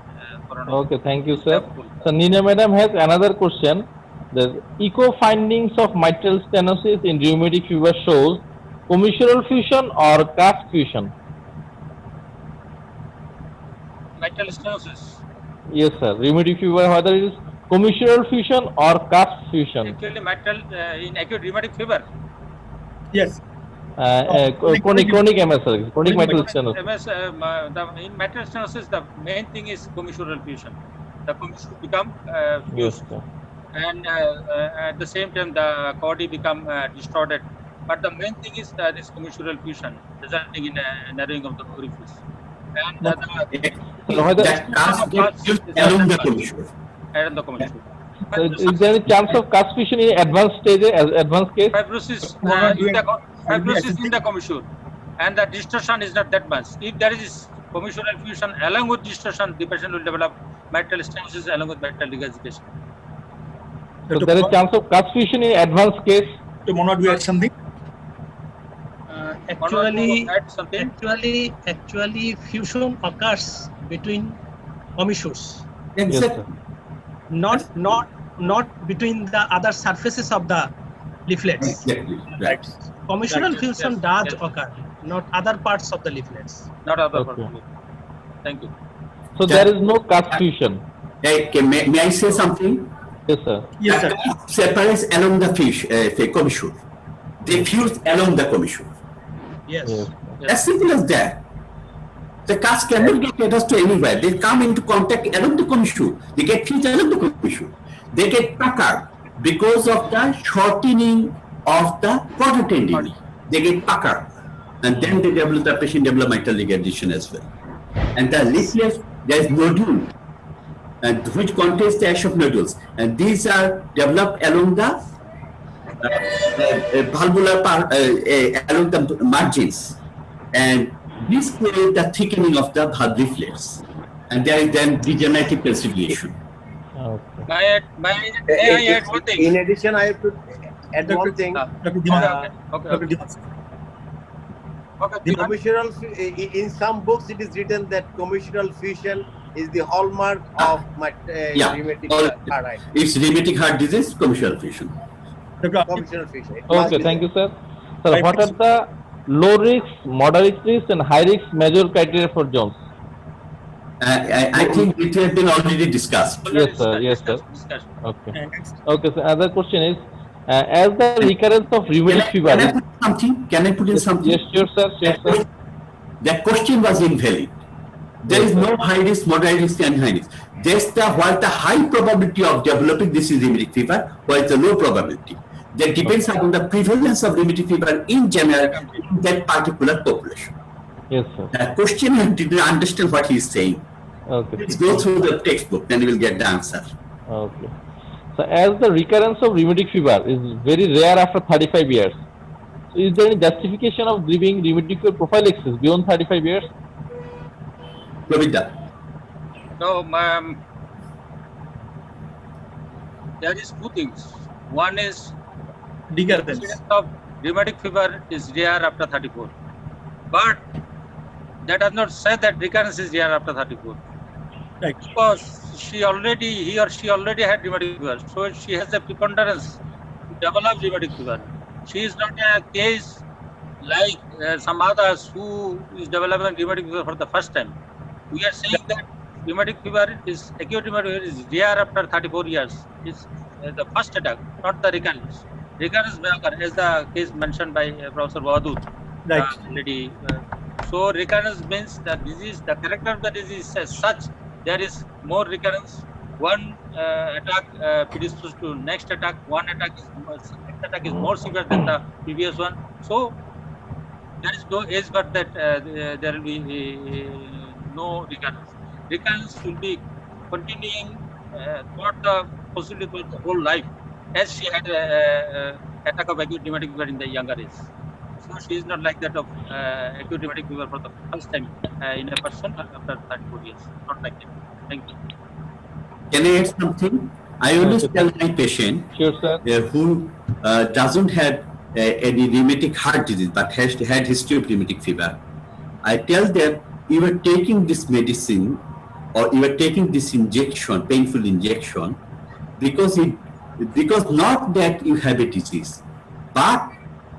corona. Okay, thank you, sir. So Nina Madam has another question. The echo findings of mitral stenosis in rheumatic fever shows commissural fusion or cast fusion? Mitral stenosis. Yes, sir. Rheumatic fever, whether it is commissural fusion or cast fusion. Actually, mitral in acute rheumatic fever. Yes. Chronic MS, sir. Chronic mitral stenosis. MS, in mitral stenosis, the main thing is commissural fusion. The commissure become fused, Yes, and at the same time the body become distorted. But the main thing is this commissural fusion, resulting in a narrowing of the orifice. And that cast gets fused along the commissure. And the commissure. So is there any chance of cast fusion in advanced stage, advanced case? Fibrosis in the commissure, and the distortion is not that much. If there is commissural fusion along with distortion, the patient will develop mitral stenosis along with mitral regurgitation. So there is chance of cast fusion in advanced case. To Mona, do you add something? Actually, fusion occurs between commissures. Exactly. Not between the other surfaces of the leaflets. Exactly. Right. Commissural fusion does occur, not other parts of the leaflets. Not other Okay. parts. Thank you. So there is no cast fusion. Okay, may I say something? Yes, sir. Yes, sir. Separates along the commissure. They fuse along the commissure. Yes. As simple as that. The cast cannot get attached to anywhere. They come into contact along the commissure. They get fused along the commissure. They get puckered because of the shortening of the quarter tendon. They get puckered, and then the patient develop mitral regurgitation as well. And the leaflets, there is nodule, and which contains the ash of nodules, and these are developed along the valvular part, along the margins, and this creates the thickening of the valve leaflets, and there is then degenerative calcification. Okay. May I add one thing? In addition, I have to add one thing. Dr. Diman. Dr. Diman. The commissural, in some books, it is written that commissural fusion is the hallmark of rheumatic heart. It's rheumatic heart disease, commissural fusion. Commissural fusion. Okay, thank you, sir. Sir, what are the low risk, moderate risk, and high risk major criteria for Jones? I think it has been already discussed. Yes, sir. Yes, sir. Okay. Okay, so another question is, as the recurrence of rheumatic fever. Can I put in something? Yes, sure, sir. Sure, sir. The question was invalid. There is no high risk, moderate risk, and high risk. There's the high probability of developing this is rheumatic fever, while the low probability. That depends upon the prevalence of rheumatic fever in general in that particular population. Yes, sir. The question didn't understand what he is saying. Okay. Let's go through the textbook, then you will get the answer. Okay. So as the recurrence of rheumatic fever is very rare after 35 years, so is there any justification of giving rheumatic fever prophylaxis beyond 35 years? Govinda. No, there is two things. One is incidence of rheumatic fever is rare after 34, but that does not say that recurrence is rare after 34. Right. Because he or she already had rheumatic fever, so she has a preponderance to develop rheumatic fever. She is not a case like some others who is developing rheumatic fever for the first time. We are saying that rheumatic fever is acute rheumatic fever is rare after 34 years. It's the first attack, not the recurrence. Recurrence may occur, as the case mentioned by Professor Wadud. Right. So recurrence means the disease, the character of the disease as such, there is more recurrence. One attack predisposed to next attack. One attack is more severe than the previous one. So there is no age, but that there will be no recurrence. Recurrence will be continuing throughout the possibly throughout the whole life, as she had attack of acute rheumatic fever in the younger age. So she is not like that of acute rheumatic fever for the first time in a person after 34 years. Not like that. Thank you. Can I add something? I always tell my patient who doesn't have any rheumatic heart disease but has had history of rheumatic fever. I tell them, you are taking this medicine or you are taking this injection, painful injection, because not that you have a disease, but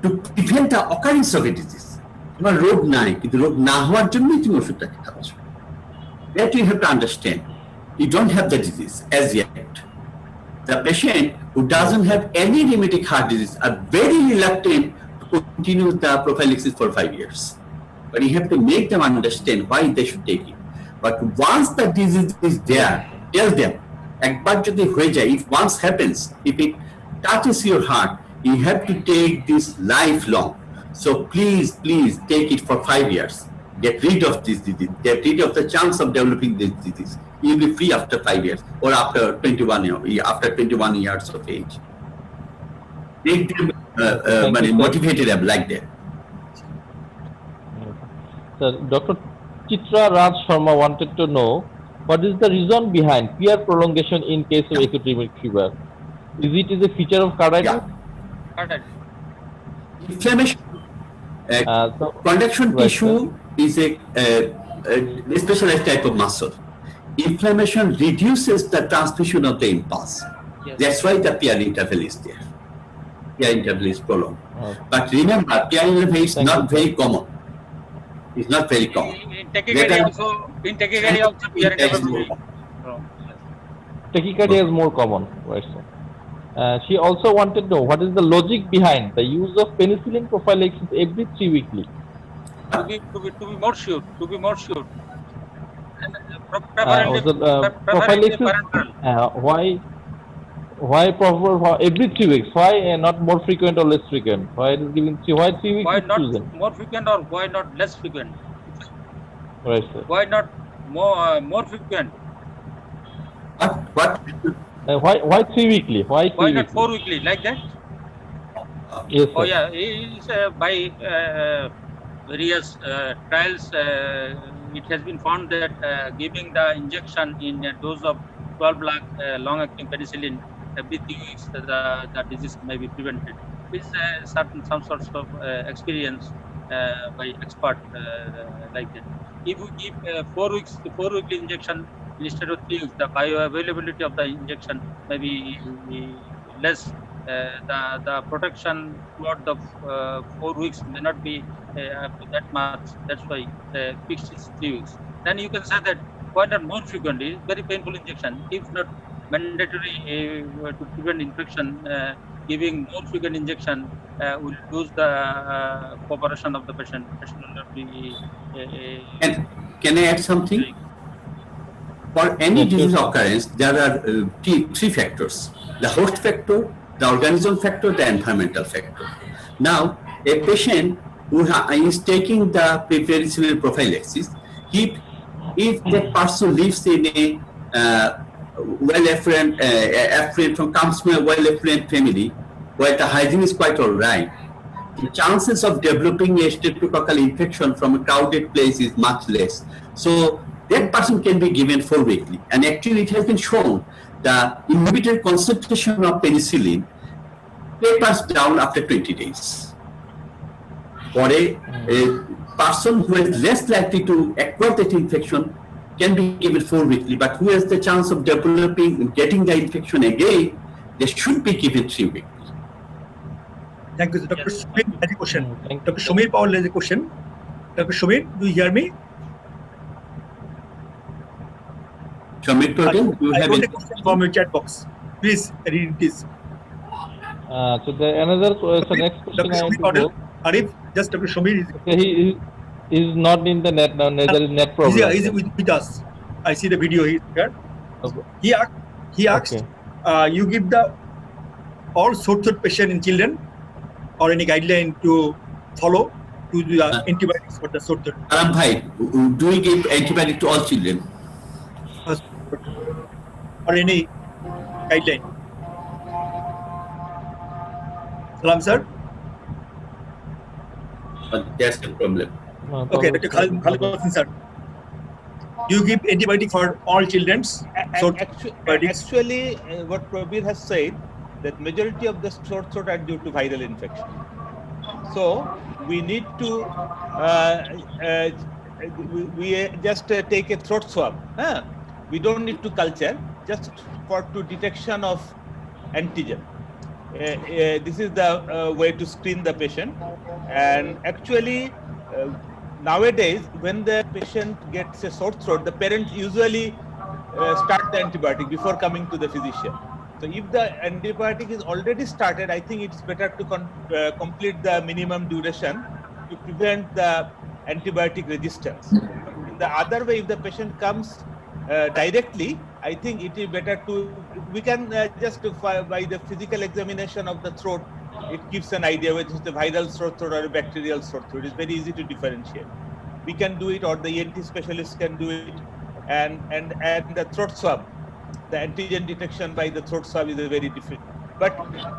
to prevent the occurrence of a disease. তোমার রোগ নাই, কিন্তু রোগ না হওয়ার জন্যই তুমি ওষুধটাকে খাচ্ছ। That you have to understand. You don't have the disease as yet. The patient who doesn't have any rheumatic heart disease are very reluctant to continue the prophylaxis for 5 years. But you have to make them understand why they should take it. But once the disease is there, tell them, একবার যদি হয়ে যায়, if once happens, if it touches your heart, you have to take this lifelong. So please take it for 5 years. Get rid of this disease. Get rid of the chance of developing this disease. You'll be free after 5 years or after 21 years of age. Make them motivated like that. So Dr. Chitra Raj Sharma wanted to know what is the reason behind peer prolongation in case of acute rheumatic fever. Is it a feature of carditis? Inflammation. Conduction tissue is a specialized type of muscle. Inflammation reduces the transmission of the impulse. Yes. That's why the peer interval is there. Peer interval is prolonged. But remember, peer interval is not very common. It's not very common. In tachycardia also, peer interval will be Tachycardia is more common, right? She also wanted to know what is the logic behind the use of penicillin prophylaxis every 3 weekly. To be more sure. Prophylaxis. Why every 3 weeks? Why not more frequent or less frequent? Why it is given 3? Why 3 weeks? Why is not chosen? more frequent or why not less frequent? Right, sir. Why not more frequent? What? Why 3 weekly? Why 3 Why not weekly? 4 weekly like that? Yes, sir. Oh yeah, it's by various trials. It has been found that giving the injection in a dose of 12 lakh long-acting penicillin every 3 weeks, the disease may be prevented. With some sorts of experience by expert like that. If we give 4 weekly injection instead of 3 weeks, the bioavailability of the injection may be less. The protection throughout the 4 weeks may not be up to that much. That's why fixed is 3 weeks. Then you can say that why not more frequently? Very painful injection. If not mandatory to prevent infection, giving more frequent injection will lose the cooperation of the patient. Patient will not be. Can I add something? For any disease occurrence, there are three factors: the host factor, the organism factor, the environmental factor. Now, a patient who is taking the penicillin prophylaxis, if that person lives in a comes from a well-affluent family where the hygiene is quite all right, the chances of developing a streptococcal infection from a crowded place is much less. So that person can be given 4 weekly. And actually it has been shown the inhibited concentration of penicillin tapers down after 20 days. For a person who is less likely to acquire that infection can be given 4 weekly, but who has the chance of getting the infection again, they should be given 3 weekly. Thank you. Dr. Shumir has a question. Dr. Shumir Paul has a question. Dr. Shumir, do you hear me? Shumir, do you have a question from your chat box? Please read this. So the next question Dr. Shumir Paul, Arif, just Dr. Shumir he is not in the net now. There is net problem. He's with us. I see the video here. Okay. He asked, you give the all sorts of patient in children or any guideline to follow to the antibiotics for the sore throat. Aram bhai, do we give antibiotic to all children? Or any guideline? Salam, sir. But that's the problem. Okay, Dr. Khalid Hossain, sir. Do you give antibiotic for all children? Actually, what Prabir has said, that majority of the sore throat are due to viral infection. So we need to we just take a throat swab. We don't need to culture, just for detection of antigen. This is the way to screen the patient. And actually, nowadays, when the patient gets a sore throat, the parents usually start the antibiotic before coming to the physician. So if the antibiotic is already started, I think it's better to complete the minimum duration to prevent the antibiotic resistance. In the other way, if the patient comes directly, I think it is better to, we can just by the physical examination of the throat, it gives an idea whether it's a viral sore throat or a bacterial sore throat. It's very easy to differentiate. We can do it, or the ENT specialist can do it, and the throat swab, the antigen detection by the throat swab is a very different. But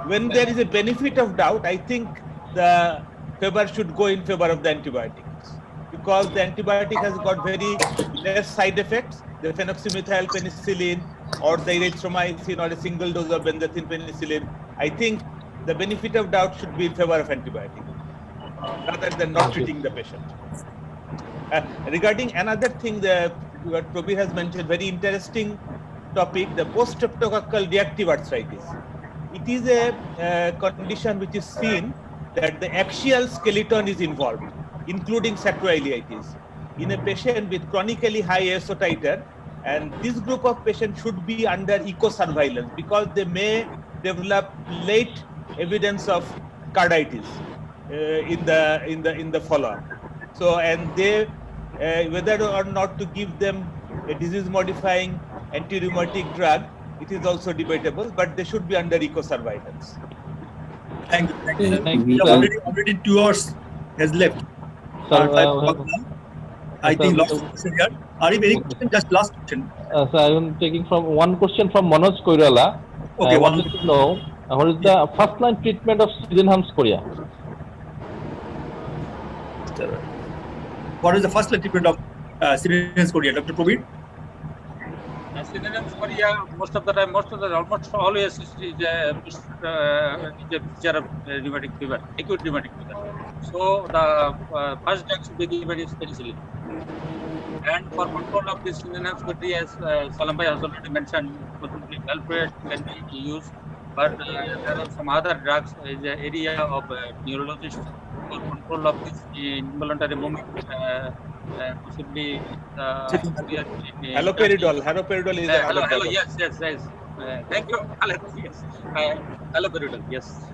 when there is a benefit of doubt, I think the favor should go in favor of the antibiotics, because the antibiotic has got very less side effects. The phenoxymethyl penicillin or the erythromycin or a single dose of benzathine penicillin, I think the benefit of doubt should be in favor of antibiotic rather than not treating the patient. Regarding another thing that what Prabir has mentioned, very interesting topic, the post-streptococcal reactive arthritis. It is a condition which is seen that the axial skeleton is involved, including sacroiliitis, in a patient with chronically high ASO titer, and this group of patients should be under eco-surveillance because they may develop late evidence of carditis in the follow-up. So, and they whether or not to give them a disease-modifying anti-rheumatic drug, it is also debatable, but they should be under eco-surveillance. Thank you. Thank you. Already 2 hours has left. I think last question here. Are you very question? Just last question. So I am taking from one question from Manoj Koirala. Okay, I wanted to know what is the first line treatment of Sydenham's chorea? What is the first line treatment of Sydenham's chorea, Dr. Prabir? Sydenham's chorea, almost always is a picture of rheumatic fever, acute rheumatic fever. So the first drug should be given is penicillin. And for control of this Sydenham's chorea, as Salam Bhai has already mentioned, possibly valproate can be used. But there are some other drugs in the area of neurologists for control of this involuntary movement. Possibly haloperidol. Haloperidol is yes. Thank you. Yes. Haloperidol. Yes.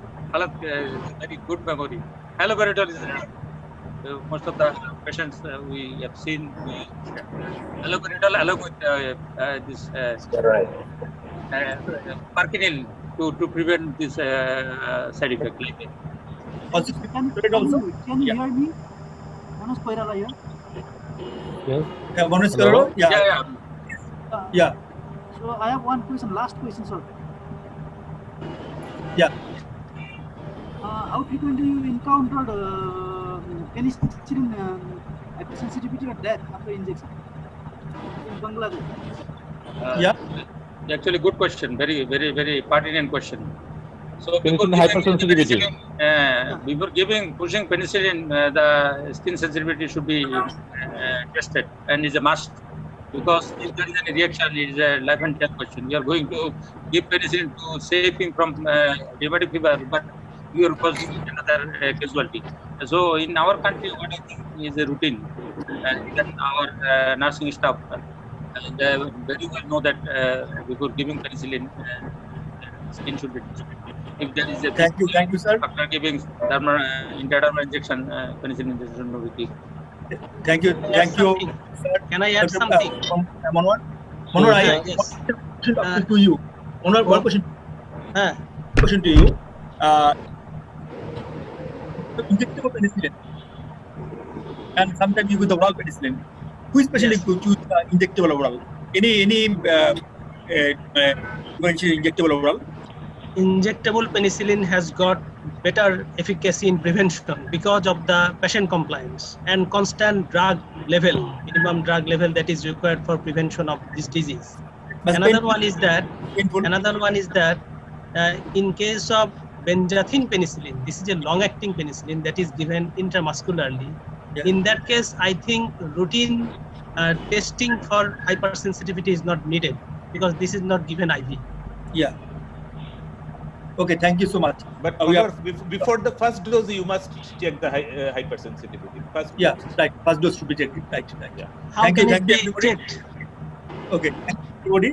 Very good memory. Haloperidol is most of the patients we have seen. Haloperidol along with this Parkinil to prevent this side effect like that. Also, can you hear me? Manoj Koirala here. Yes. Manoj Koirala? Yeah. So I have one question, last question, sir. Yeah. How frequently you encountered penicillin sensitivity or death after injection in Bangladesh? Actually, good question. Very pertinent question. So before hypersensitivity. Before pushing penicillin, the skin sensitivity should be tested and is a must, because if there is any reaction, it is a life and death question. You are going to give penicillin to save him from rheumatic fever, but you are causing another casualty. So in our country, what I think is a routine, and then our nursing staff very well know that before giving penicillin, skin should be tested. If there is a thank you, sir. After giving intradermal injection, penicillin injection will be. Thank you, sir. Can I add something? Manoj, I have a question to you. Manoj, one question. Question to you. Injectable penicillin. and sometimes you use the oral penicillin. Who especially could choose injectable oral? Any injectable oral? Injectable penicillin has got better efficacy in prevention because of the patient compliance and constant drug level, minimum drug level that is required for prevention of this disease. Another one is that in case of benzathine penicillin, this is a long-acting penicillin that is given intramuscularly. Yeah. In that case, I think routine testing for hypersensitivity is not needed because this is not given IV. Yeah. Okay, thank you so much. But before the first dose, you must check the hypersensitivity. Right. First dose should be checked. Right. Yeah. How Thank can you, it be everybody. checked? Okay. Everybody.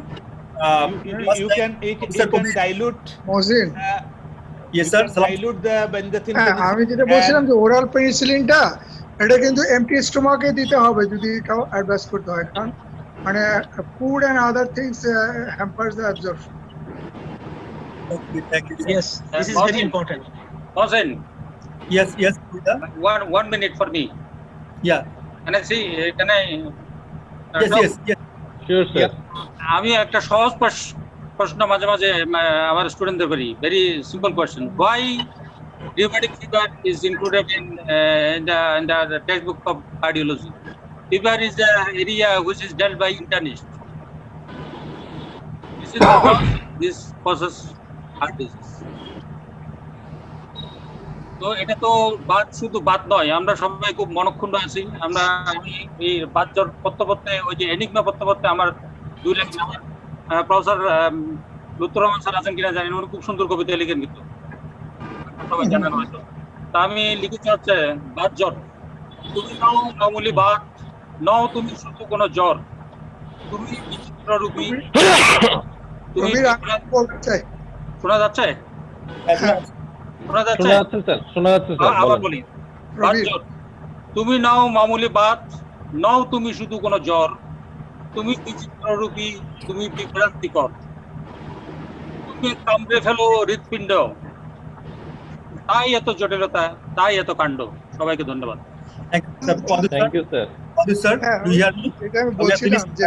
You can dilute. Mohsin, Yes, sir. Dilute the benzathine. আমি যেটা বলছিলাম যে oral পেনিসিলিনটা এটা কিন্তু MT স্টোমাকে দিতে হবে যদি কেউ অ্যাডভাইস করতে হয়, কারণ মানে food and other things hampers the absorption. Okay, thank you. Yes, this is very important. Mohsin, Yes. 1 minute for me. Yeah. Can I see? Can I? Yes. Sure, sir. আমি একটা সহজ প্রশ্ন মাঝে মাঝে আমার স্টুডেন্টদের করি, very simple question, why rheumatic fever is included in the textbook of cardiology? Fever is the area which is dealt by internist. This is the cause, this causes heart disease. তো এটা তো বাত শুধু বাত নয়, আমরা সবাই খুব মনক্ষুণ্ণ আছি। আমি এই বাত জ্বর পড়তে পড়তে ওই যে এনিগমা পড়তে পড়তে আমার 2 লাখ প্রফেসর লুৎফর রহমান স্যার আছেন কিনা জানি না, উনি খুব সুন্দর কবিতা লিখেন কিন্তু সবাই জানেন হয়তো। তা আমি লিখেছি হচ্ছে বাত জ্বর, তুমি নাও মামুলি বাত, নাও তুমি শুধু কোনো জ্বর, তুমি বিচিত্র রূপী, তুমি শোনা যাচ্ছে? আবার বলি, তুমি নাও মামুলি বাত, নাও তুমি শুধু কোনো জ্বর, তুমি বিচিত্র রূপী, তুমি বিভ্রান্তিকর, তুমি কামড়ে ফেলো হৃৎপিণ্ড, তাই এত জটিলতা, তাই এত কাণ্ড। সবাইকে ধন্যবাদ। Thank you, sir. Sir, do you hear me? এটা আমি বলছিলাম যে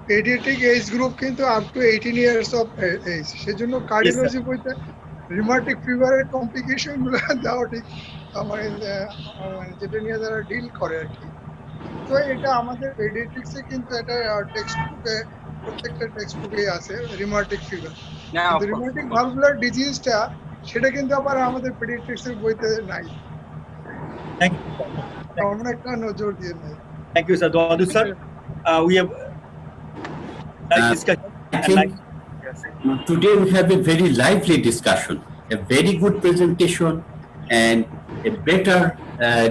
পেডিয়াট্রিক এজ গ্রুপ কিন্তু up to 18 years of age, সেজন্য কার্ডিওলজি বইতে রিউমাটিক ফিভারের কমপ্লিকেশন গুলো দেওয়া ঠিক মানে যেটা নিয়ে যারা ডিল করে আর কি। তো এটা আমাদের পেডিয়াট্রিক্সে কিন্তু এটা টেক্সট বুকে, প্রত্যেকটা টেক্সট বুকে আছে রিউমাটিক ফিভার। রিউমাটিক ভালভুলার ডিজিজটা সেটা কিন্তু আবার আমাদের পেডিয়াট্রিক্সের বইতে নাই। Thank you. আমরা একটা নজর দিয়ে নাই। Thank you, sir. Dwadu, sir. We have discussion. Today we have a very lively discussion, a very good presentation, and a better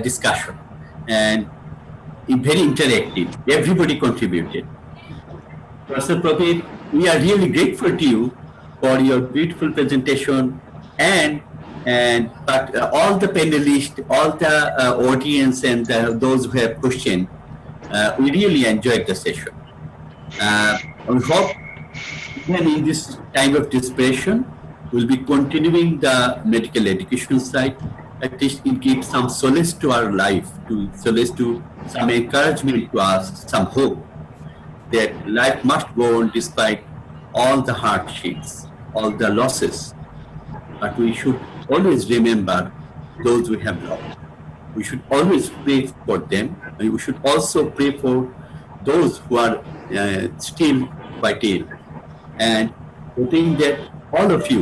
discussion, and very interactive. Everybody contributed. Professor Prabir, we are really grateful to you for your beautiful presentation, and all the panelists, all the audience, and those who have questioned, we really enjoyed the session. We hope even in this time of desperation, we'll be continuing the medical education side. At least it gives some solace to our life, some encouragement to us, some hope that life must go on despite all the hardships, all the losses. But we should always remember those we have lost. We should always pray for them. And we should also pray for those who are still quite ill, and hoping that all of you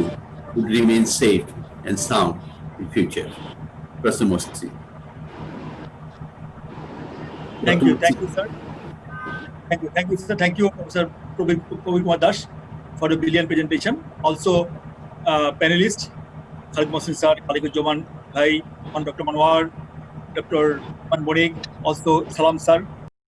would remain safe and sound in future. Professor Mosti. Thank you, sir. Thank you, sir. Thank you, Professor Prabir Kumar Das, for the brilliant presentation. Also, panelists, Khalid Mohsin sir, Khaliquzzaman bhai, Dr. Manwar, Dr. Manmonik, also Salam sir,